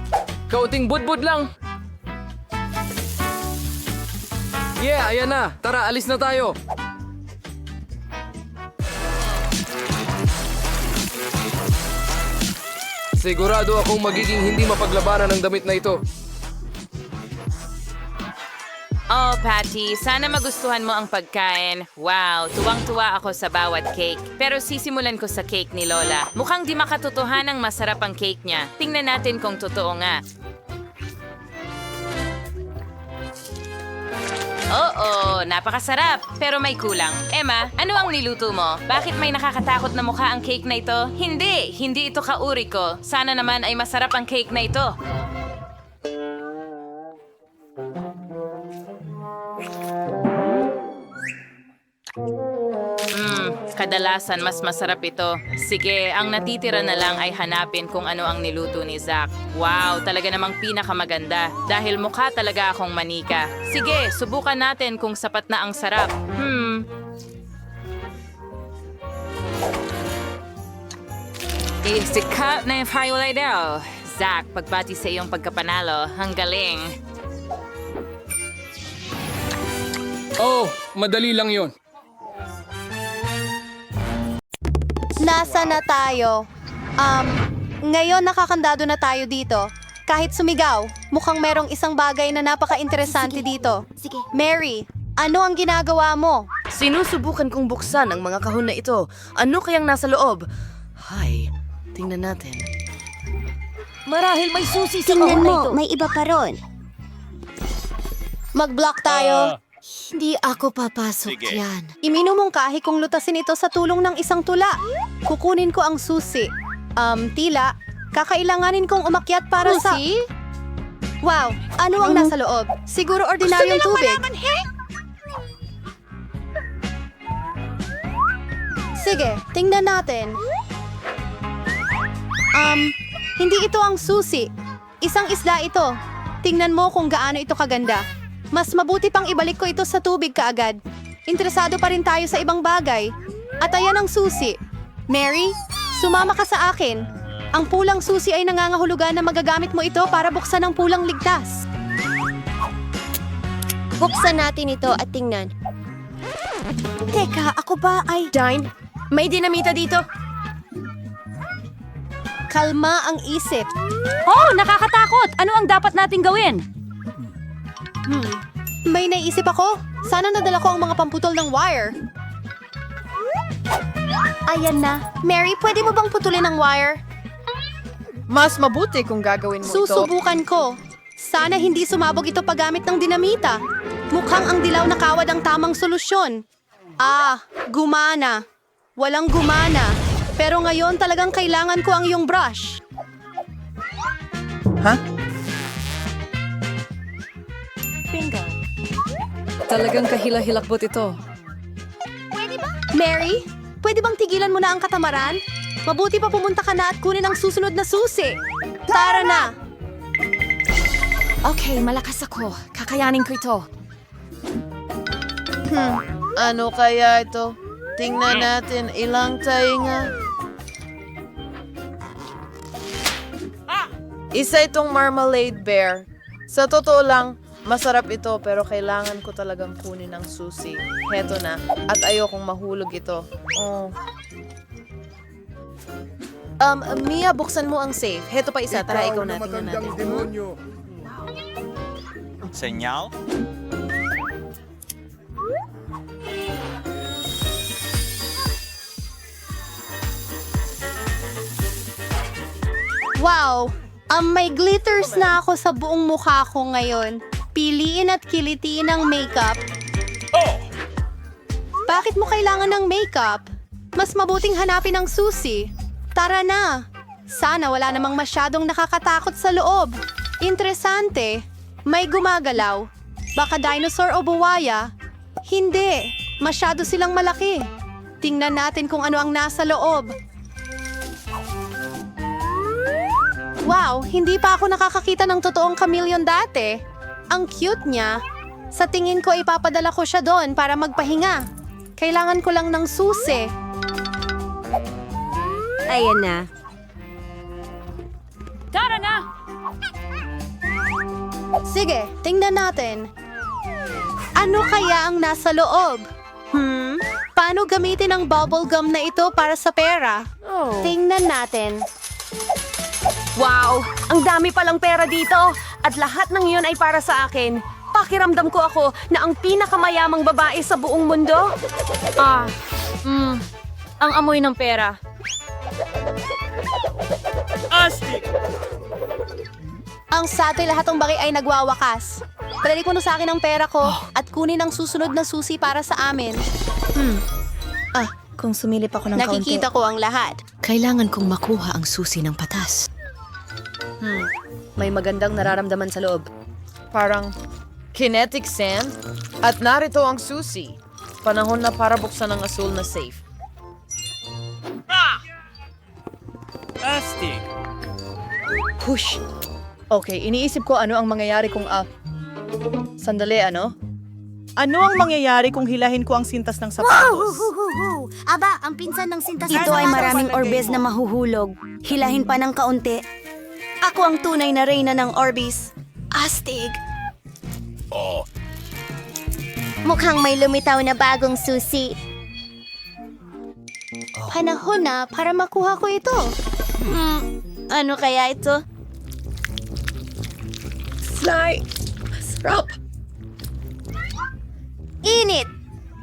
kaunting budbud lang. Yeah, ayan na. Tara, alis na tayo. Sigurado akong magiging hindi mapaglabanan ng damit na ito. Oh, Patty, sana magustuhan mo ang pagkain. Wow, tuwang-tuwa ako sa bawat cake. Pero sisimulan ko sa cake ni Lola. Mukhang di makatotohanang masarap ang cake niya. Tingnan natin kung totoo nga. Oo, napakasarap. Pero may kulang. Emma, ano ang niluto mo? Bakit may nakakatakot na mukha ang cake na ito? Hindi ito kauri ko. Sana naman ay masarap ang cake na ito. Kadalasan mas masarap ito. Sige, ang natitira na lang ay hanapin kung ano ang niluto ni Zach. Wow, talaga namang pinakamaganda. Dahil mukha talaga akong manika. Sige, subukan natin kung sapat na ang sarap. Sikat na yung highlight daw. Zach, pagbati sa iyong pagkapanalo. Ang galing. Oh, madali lang yon. Nasa na tayo? Ngayon nakakandado na tayo dito. Kahit sumigaw, mukhang merong isang bagay na napaka-interesante dito. Sige. Mary, ano ang ginagawa mo? Sinusubukan kong buksan ang mga kahon na ito. Ano kayang nasa loob? Hay, tingnan natin. Marahil may susi sa Tingnan kahon na mo, ito. may iba pa ron. Mag-block tayo. Hindi ako papasok yan. Iminumungkahi kong lutasin ito sa tulong ng isang tula. Kukunin ko ang susi. Tila, kakailanganin kong umakyat para sa... Wow, ano ang nasa loob? Siguro ordinaryong tubig. Sige, tingnan natin. Hindi ito ang susi. Isang isda ito. Tingnan mo kung gaano ito kaganda. Mas mabuti pang ibalik ko ito sa tubig kaagad. Interesado pa rin tayo sa ibang bagay. At ayan ang susi. Mary, sumama ka sa akin. Ang pulang susi ay nangangahulugan na magagamit mo ito para buksan ang pulang ligtas. Buksan natin ito at tingnan. Teka, ako ba ay... Dine, may dinamita dito. Kalma ang isip. Oh, nakakatakot! Ano ang dapat nating gawin? May naisip ako. Sana nadala ko ang mga pamputol ng wire. Ayan na. Mary, pwede mo bang putulin ang wire? Mas mabuti kung gagawin mo ito. Susubukan ko. Sana hindi sumabog ito paggamit ng dinamita. Mukhang ang dilaw na kawad ang tamang solusyon. Gumana. Walang gumana. Pero ngayon talagang kailangan ko ang iyong brush. Talagang kahila-hilakbot ito. Mary, pwede bang tigilan mo na ang katamaran? Mabuti pa pumunta ka na at kunin ang susunod na susi. Tara na! Okay, malakas ako. Kakayanin ko ito. Ano kaya ito? Tingnan natin ilang tainga. Isa itong marmalade bear. Sa totoo lang, masarap ito pero kailangan ko talagang kunin ang susi. Heto na. At ayokong mahulog ito. Mia, buksan mo ang safe. Heto pa isa. Tara, ikaw na. Tingnan natin. Senyal? Wow! May glitters na ako sa buong mukha ko ngayon. Piliin at kilitiin ang makeup. Bakit mo kailangan ng makeup? Mas mabuting hanapin ang susi. Tara na! Sana wala namang masyadong nakakatakot sa loob. Interesante. May gumagalaw. Baka dinosaur o buwaya. Hindi. Masyado silang malaki. Tingnan natin kung ano ang nasa loob. Wow, hindi pa ako nakakakita ng totoong chameleon dati. Ang cute niya. Sa tingin ko ipapadala ko siya doon para magpahinga. Kailangan ko lang ng susi. Ayan na. Tara na! Sige, tingnan natin. Ano kaya ang nasa loob? Paano gamitin ang bubble gum na ito para sa pera? Tingnan natin. Wow! Ang dami palang pera dito! At lahat ng iyon ay para sa akin. Pakiramdam ko ako na ang pinakamayamang babae sa buong mundo. Ang amoy ng pera. Ang sato'y lahat ng bagay ay nagwawakas. Pwede ko na sa akin ang pera ko at kunin ang susunod na susi para sa amin. Kung sumilip ako ng Nakikita ko ang lahat. Kailangan kong makuha ang susi ng patas. May magandang nararamdaman sa loob. Parang kinetic sand. At narito ang susi. Panahon na para buksan ang asul na safe. Astig! Push. Okay, iniisip ko ano ang mangyayari kung Sandali, ano? Ano ang mangyayari kung hilahin ko ang sintas ng sapatos? Aba, ang pinsan ng sintas. Ito ay maraming orbes na mahuhulog. Hilahin pa ng kaunti. Ako ang tunay na reyna ng orbis. Astig. Mukhang may lumitaw na bagong susi. Panahon na para makuha ko ito. Ano kaya ito? Init!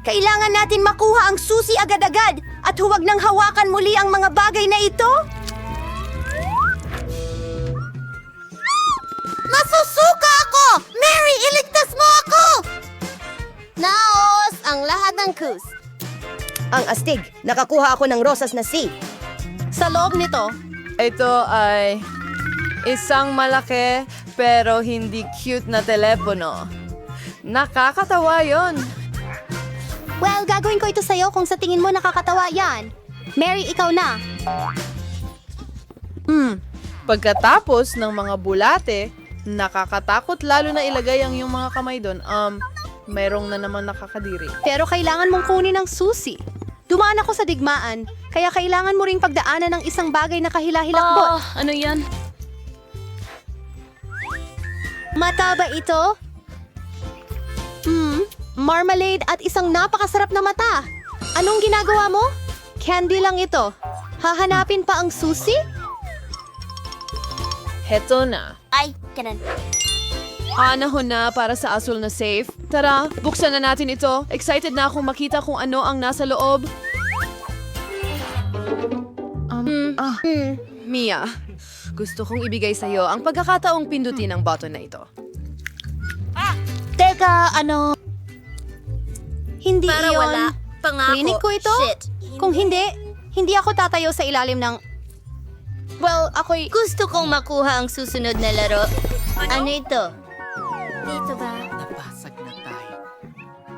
Kailangan natin makuha ang susi agad-agad at huwag nang hawakan muli ang mga bagay na ito. Masusuka ako! Mary, iligtas mo ako! Naos ang lahat ng kus. Ang astig. Nakakuha ako ng rosas na C. Sa loob nito, Ito ay isang malaki pero hindi cute na telepono. Nakakatawa yon. well, gagawin ko ito sa'yo kung sa tingin mo nakakatawa yan. Mary, ikaw na. Pagkatapos ng mga bulate, nakakatakot lalo na ilagay ang iyong mga kamay doon. Mayroong na naman nakakadiri. Pero kailangan mong kunin ang susi. Dumaan ako sa digmaan, kaya kailangan mo ring pagdaanan ng isang bagay na kahila-hilakbot. Ano yan? Mata ba ito? Marmalade at isang napakasarap na mata. Anong ginagawa mo? Candy lang ito. Hahanapin pa ang susi? Heto na. Ay, kanan. Panahon na para sa asul na safe. Tara, buksan na natin ito. Excited na akong makita kung ano ang nasa loob. Mia, gusto kong ibigay sa'yo ang pagkakataong pindutin ang button na ito. Teka, ano? Hindi Para iyon. wala. Pangako. Klinik ko ito? Shit. Kung hindi ako tatayo sa ilalim ng... Well, ako'y... Gusto kong makuha ang susunod na laro. Ano ito? Dito ba?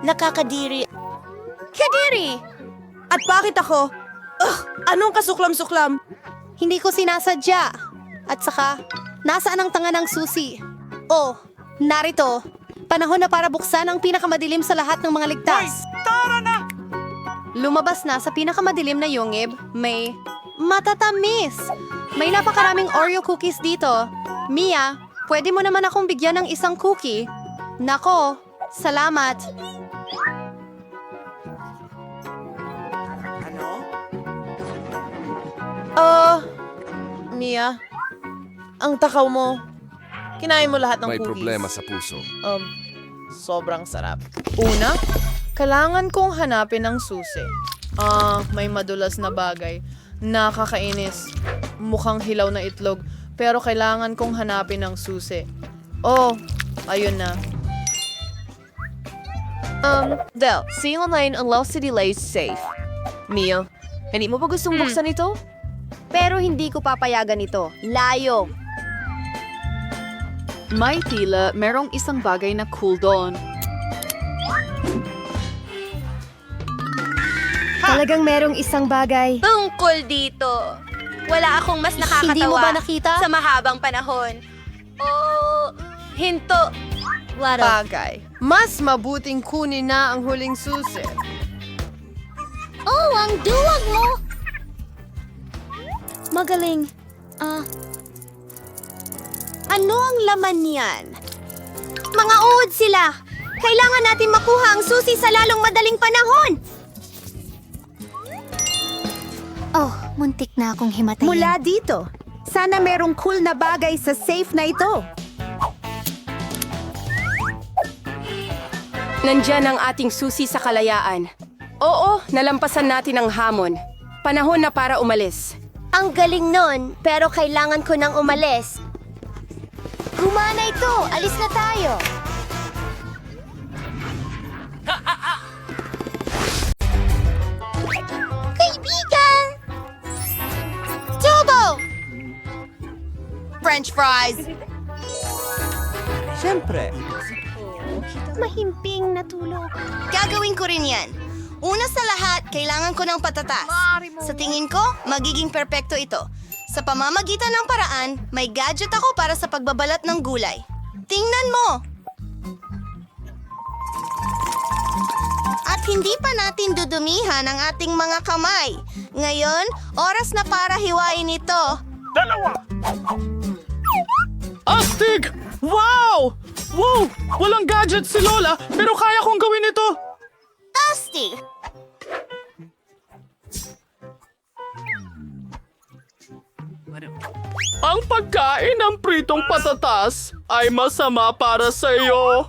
Nakakadiri. Kadiri! At bakit ako? Anong kasuklam-suklam? Hindi ko sinasadya. At saka, nasaan ang tanga ng susi? Oh, narito. Panahon na para buksan ang pinakamadilim sa lahat ng mga ligtas. Tara na! Lumabas na sa pinakamadilim na yungib, may matatamis. May napakaraming Oreo cookies dito. Mia, pwede mo naman akong bigyan ng isang cookie? Nako, salamat. Mia, ang takaw mo. Kinain mo lahat ng May cookies. problema sa puso. Sobrang sarap. Una, kailangan kong hanapin ang susi. May madulas na bagay. Nakakainis. Mukhang hilaw na itlog. Pero kailangan kong hanapin ang susi. Oh, ayun na. Del, see online ang Lost City Lays safe. Mia, hindi mo ba gustong buksan ito? Pero hindi ko papayagan ito. Layo. May tila merong isang bagay na cool doon. Talagang merong isang bagay. Tungkol dito. Wala akong mas nakakatawa. Hindi mo ba nakita? Sa mahabang panahon. Oh, hinto. Bagay. Mas mabuting kunin na ang huling susi. Oh, ang duwag mo. Magaling. Ano ang laman niyan? Mga uod sila. Kailangan natin makuha ang susi sa lalong madaling panahon. Oh, muntik na akong himatayin. Mula dito. Sana merong cool na bagay sa safe na ito. Nandyan ang ating susi sa kalayaan. Oo, nalampasan natin ang hamon. Panahon na para umalis. Ang galing nun, pero kailangan ko nang umalis. Gumana ito! Alis na tayo! Kaibigan! Tubo! French fries! Siyempre. Mahimping natulog. Gagawin ko rin yan. Una sa lahat, kailangan ko ng patatas. Sa tingin ko, magiging perpekto ito. Sa pamamagitan ng paraan, may gadget ako para sa pagbabalat ng gulay. Tingnan mo! At hindi pa natin dudumihan ang ating mga kamay. Ngayon, oras na para hiwain ito. Astig! Wow! Wow! Walang gadget si Lola, pero kaya kong gawin ito. Tasty! Ang pagkain ng pritong patatas ay masama para sa iyo.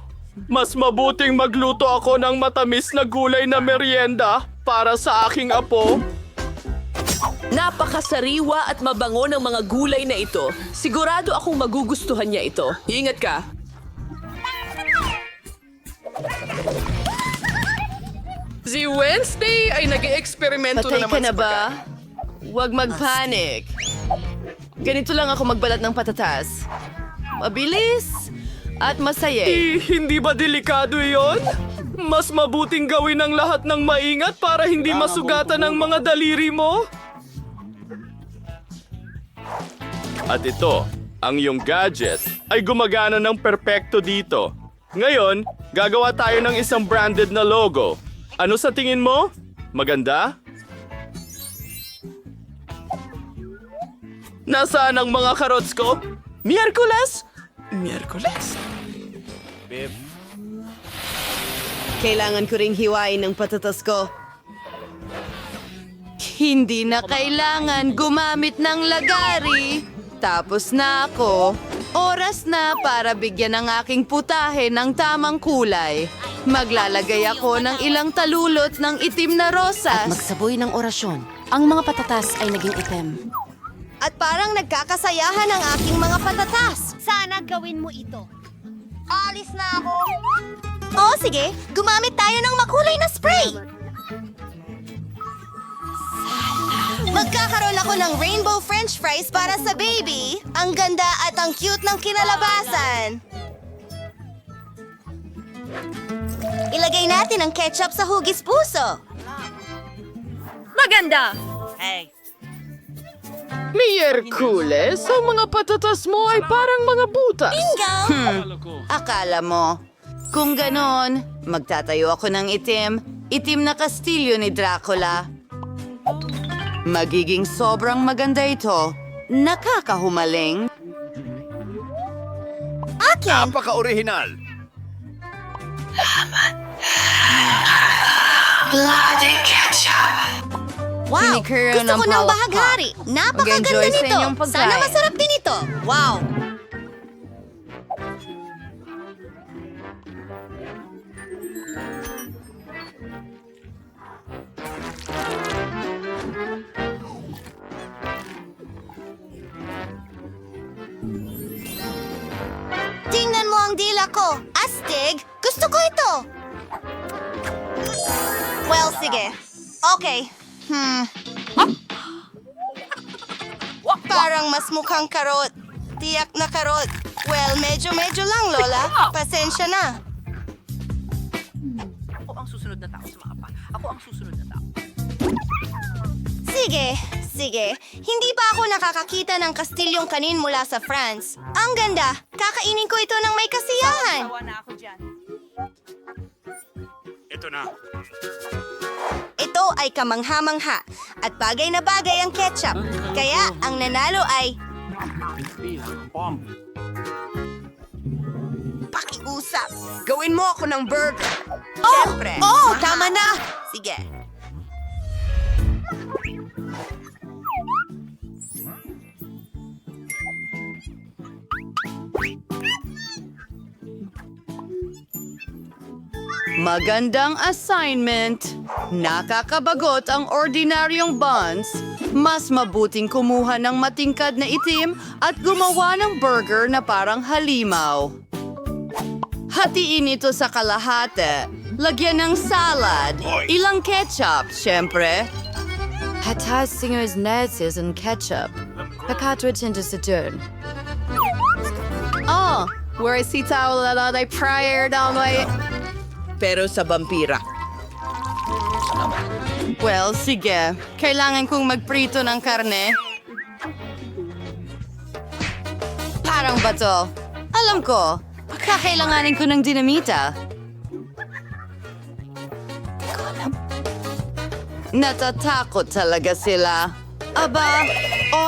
Mas mabuting magluto ako ng matamis na gulay na merienda para sa aking apo. Napakasariwa at mabango ng mga gulay na ito. Sigurado akong magugustuhan niya ito. Ingat ka. Si Wednesday ay nag-eksperimento na Patay naman ka na sa ba? pagkain. Huwag mag-panic. Ganito lang ako magbalat ng patatas. Mabilis at masaya. Hindi ba delikado iyon? Mas mabuting gawin ang lahat ng maingat para hindi masugatan ang mga daliri mo. At ito, ang iyong gadget ay gumagana ng perpekto dito. Ngayon, gagawa tayo ng isang branded na logo. Ano sa tingin mo? Maganda? Nasaan ang mga karots ko? Miyerkules? Miyerkules? Kailangan ko ring hiwain ng patatas ko. Hindi na kailangan gumamit ng lagari. Tapos na ako. Oras na para bigyan ng aking putahe ng tamang kulay. Maglalagay ako ng ilang talulot ng itim na rosas. Magsaboy ng orasyon. Ang mga patatas ay naging itim. At parang nagkakasayahan ang aking mga patatas. Sana gawin mo ito. Alis na ako. Oo, sige. Gumamit tayo ng makulay na spray. Magkakaroon ako ng rainbow french fries para sa baby. Ang ganda at ang cute ng kinalabasan. Ilagay natin ang ketchup sa hugis puso. Maganda! Miyerkules, ang mga patatas mo ay parang mga butas. Bingo! Akala mo. Kung ganon, magtatayo ako ng itim na kastilyo ni Dracula. Magiging sobrang maganda ito. Nakakahumaling. Akin! Napaka-orihinal. Wow! Pinikaroon Gusto ng ko ng palakpak. bahaghari. Napakaganda Mag-enjoy sa nito. inyong pagkain. Sana masarap din ito. Wow! Tingnan mo ang dila ko. Astig, gusto ko ito. Well, sige. Okay. Parang mas mukhang karot. Tiyak na karot. Well, medyo lang, Lola. Pasensya na. Sige. Hindi pa ako nakakakita ng kastilyong kanin mula sa France. Ang ganda. Kakainin ko ito ng may kasiyahan. Ito ay kamangha-mangha at bagay na bagay ang ketchup. Kaya ang nanalo ay... Pakiusap. Gawin mo ako ng burger. Siyempre. Tama na. Sige. Magandang assignment. Nakakabagot ang ordinaryong buns. Mas mabuting kumuha ng matingkad na itim at gumawa ng burger na parang halimaw. Hatiin ito sa kalahati. Lagyan ng salad. Ilang ketchup, syempre. Hatas singers netzes and ketchup. Pakatwit into saturn. Oh, where is si Taula ay prior down my... Pero sa vampira. Well, sige. Kailangan kong magprito ng karne. Parang bato. Alam ko, kakailanganin ko ng dinamita. Natatakot talaga sila. Aba,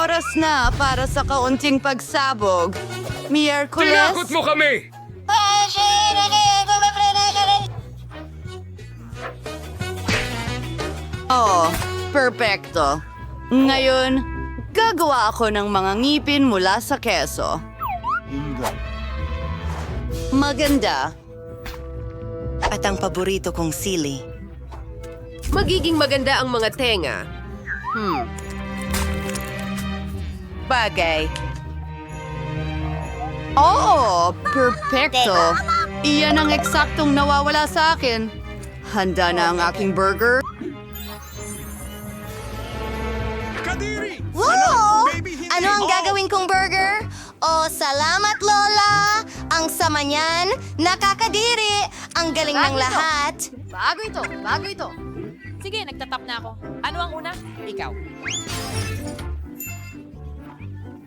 oras na para sa kaunting pagsabog. Miyerkules... Tinakot mo kami! Oh, perpekto. Ngayon, gagawa ako ng mga ngipin mula sa keso. Maganda. At ang paborito kong sili. Magiging maganda ang mga tenga. Bagay. Oh, perpekto. Iyan ang eksaktong nawawala sa akin. Handa na ang aking burger. Wow! Ano ang gagawin kong burger? Oh, salamat, Lola! Ang sama niyan, nakakadiri! Ang galing ng lahat! Bago ito. Sige, nagtatap na ako. Ano ang una? Ikaw.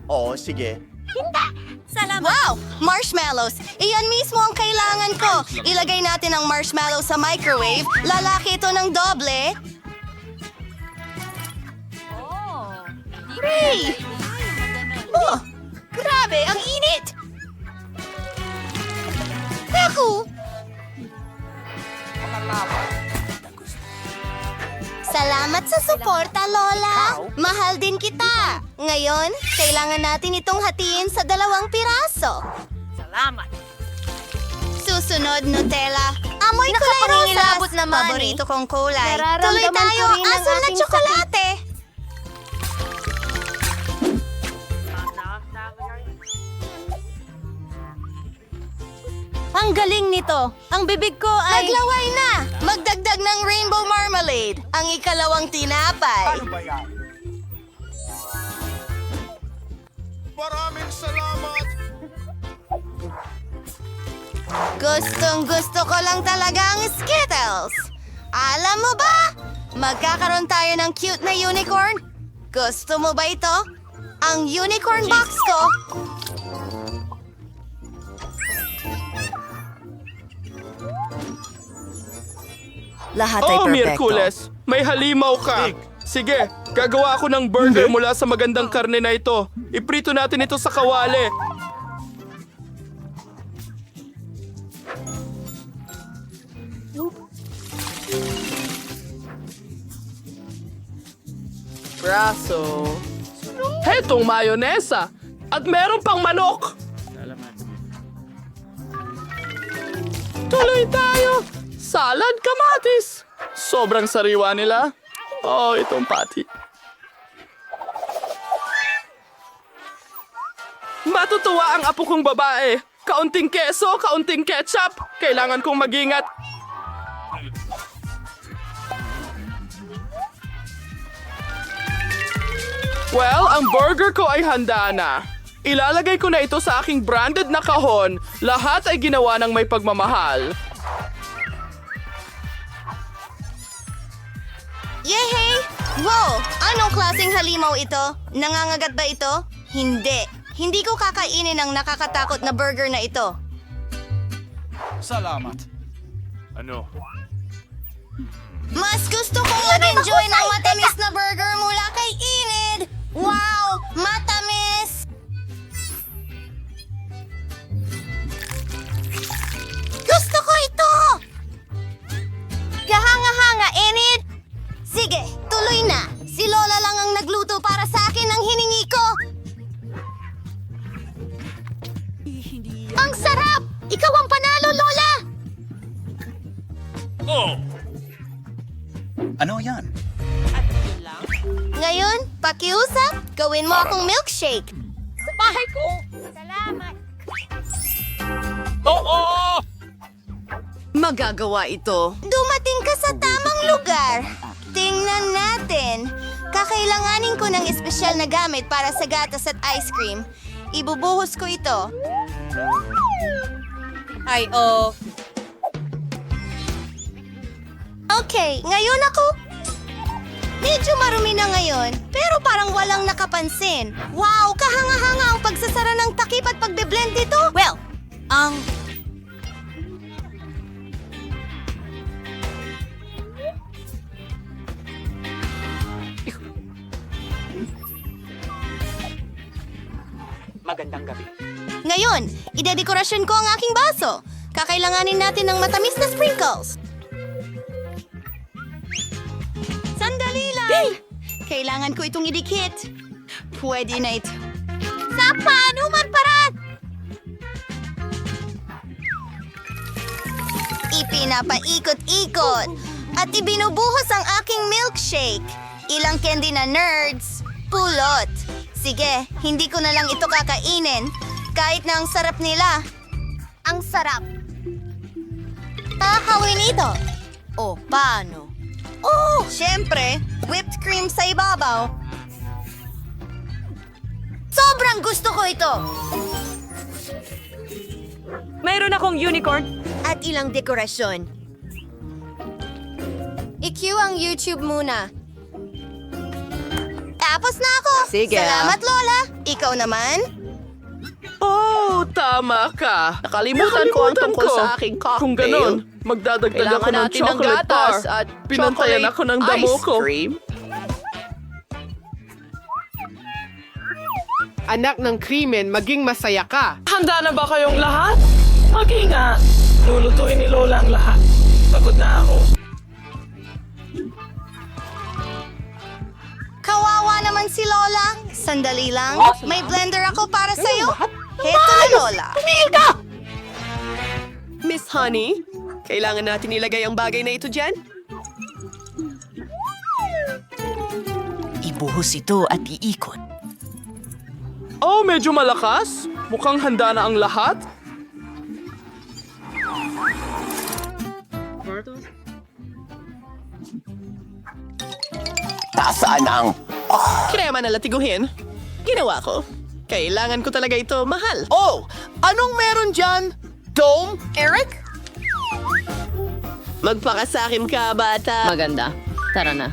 Oo, sige. Wow! Marshmallows! Iyan mismo ang kailangan ko! Ilagay natin ang marshmallow sa microwave. Lalaki ito ng doble. Hooray! Oh! Grabe! Ang init! Naku! Salamat sa suporta, Lola! Mahal din kita! Ngayon, kailangan natin itong hatiin sa 2 piraso. Salamat. Susunod, Nutella. Amoy kulay rosas. Paborito kong kulay. Tuloy tayo, asul na tsokolate. Ang galing nito. Ang bibig ko ay... Naglaway na! Magdagdag ng rainbow marmalade, ang ikalawang tinapay. Maraming salamat! Gustong gusto ko lang talaga ang Skittles. Alam mo ba? Magkakaroon tayo ng cute na unicorn. Gusto mo ba ito? Ang unicorn box ko. Lahat ay perfecto. Miyerkules, may halimaw ka. Sige, gagawa ako ng burger mula sa magandang karne na ito. Iprito natin ito sa kawali. Braso. Hetong mayonesa. At meron pang manok. Tuloy tayo. Salad kamatis. Sobrang sariwa nila. Oh, itong pati. Matutuwa ang apo kong babae. Kaunting keso, kaunting ketchup. Kailangan kong mag-ingat. Well, ang burger ko ay handa na. Ilalagay ko na ito sa aking branded na kahon. Lahat ay ginawa ng may pagmamahal. Yehey! Wow! Anong klaseng halimaw ito? Nangangagat ba ito? Hindi. Hindi ko kakainin ang nakakatakot na burger na ito. Salamat. Ano? Mas gusto kong mag-enjoy ng matamis na burger mula kay Enid! Wow! Matamis! Gusto ko ito! Kahanga-hanga, Enid! Sige, tuloy na! Si Lola lang ang nagluto para sa akin ng hiningi ko! Ang sarap! Ikaw ang panalo, Lola! Oh! Ano yan? Ngayon, pakiusap, gawin mo akong milkshake. Sa bahay ko! Salamat. Oo! Magagawa ito. Dumating ka sa tamang lugar. Tingnan natin. Kakailanganin ko ng espesyal na gamit para sa gatas at ice cream. Ibubuhos ko ito. Ay, oh. Okay, ngayon ako. Medyo marumi na ngayon, pero parang walang nakapansin. Wow, kahanga-hanga ang pagsasara ng takip at pagbe-blend dito. Well, Magandang gabi. Ngayon, idedekorasyon ko ang aking baso. Kakailanganin natin ng matamis na sprinkles. Sandali lang! Kailangan ko itong idikit. Pwede na ito. Sa panuman paraan! Ipinapaikot-ikot at ibinubuhos ang aking milkshake. Ilang candy na nerds. Pulot. Sige, hindi ko na lang ito kakainin. Kahit na ang sarap nila. Ang sarap. Kakawin ito. O, paano? Oh, syempre, whipped cream sa ibabaw. Sobrang gusto ko ito. Mayroon akong unicorn. At ilang dekorasyon. I-cue ang YouTube muna. Tapos na ako. Sige. Salamat, Lola. Ikaw naman? Oh, tama ka. Nakalimutan ko ang tungkol sa aking cocktail. Kung ganon, magdadagdag ako Kailangan ng natin ng chocolate gatas bar. at Pinantayan ako ng damo ice ko. cream. Anak ng krimen, maging masaya ka. Handa na ba kayong lahat? Mag-ingat! Lulutuin ni Lola ang lahat. Pagod na ako. Kawawa naman si Lola. Sandali lang. May blender ako para sa'yo. Heto na, Lola. Tumigil ka! Miss Honey, kailangan natin ilagay ang bagay na ito dyan? Ibuhos ito at iikot. Oh, medyo malakas. Mukhang handa na ang lahat. Nasaan ang... Krema na latiguhin. Ginawa ko. Kailangan ko talaga ito, mahal. Oh! Anong meron dyan? Dome? Eric? Magpakasakim ka, bata. Maganda. Tara na.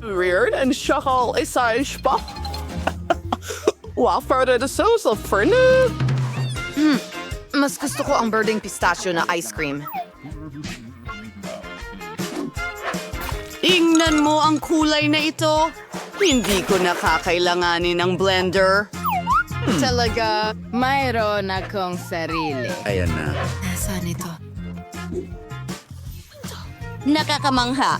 Weird and shakal isaish pa. Wafer de sauce of ferne. Mas gusto ko ang birding pistachio na ice cream. Tingnan mo ang kulay na ito. Hindi ko nakakailanganin ng blender. Talaga, mayroon akong sarili. Ayan na. Nasaan ito? Nakakamangha.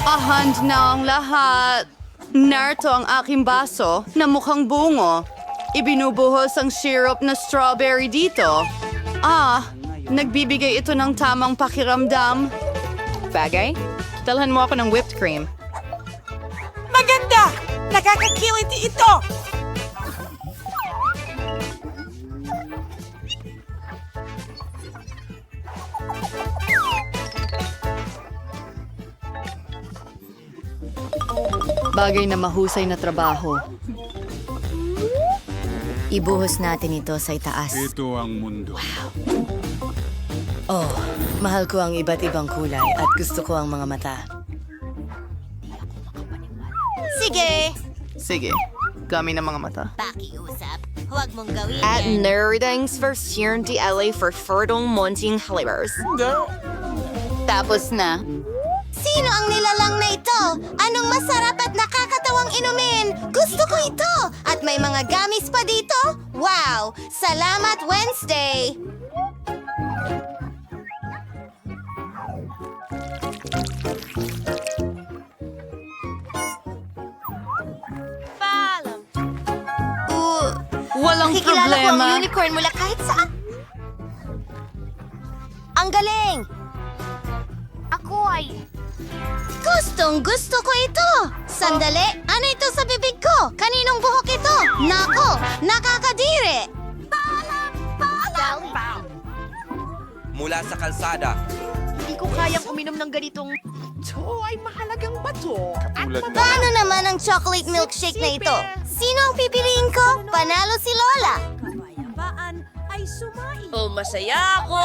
Ahand na ang lahat. Narito ang aking baso na mukhang bungo. Ibinubuhos ang syrup na strawberry dito. Nagbibigay ito ng tamang pakiramdam. Bagay? Dalhan mo ako ng whipped cream. Maganda! Nakakakiliti ito! Bagay na mahusay na trabaho. Ibuhos natin ito sa itaas. Ito ang mundo. Oh, mahal ko ang iba't ibang kulay at gusto ko ang mga mata. Sige! Sige, kami ng mga mata. Pakiusap. Huwag mong gawin At yan. nerdings versión de LA for fertile munting flavors. Tapos na. Sino ang nilalang na ito? Anong masarap at nakakatawang inumin? Gusto ko ito! At may mga gamis pa dito? Wow! Salamat, Wednesday! Walang Nakikilala ko problema. ang unicorn mula kahit saan. Ang galing! Ako ay... Gustong-gusto ko ito! Sandali, ano ito sa bibig ko? Kaninong buhok ito? Nako, nakakadiri! Mula sa kalsada. Hindi ko kayang uminom ng ganitong... Ito ay mahalagang bato. Paano naman ang chocolate milkshake na ito? Sino ang pipiliin ko? Panalo si Lola! Kabayabaan ay sumain. Oh, masaya ako!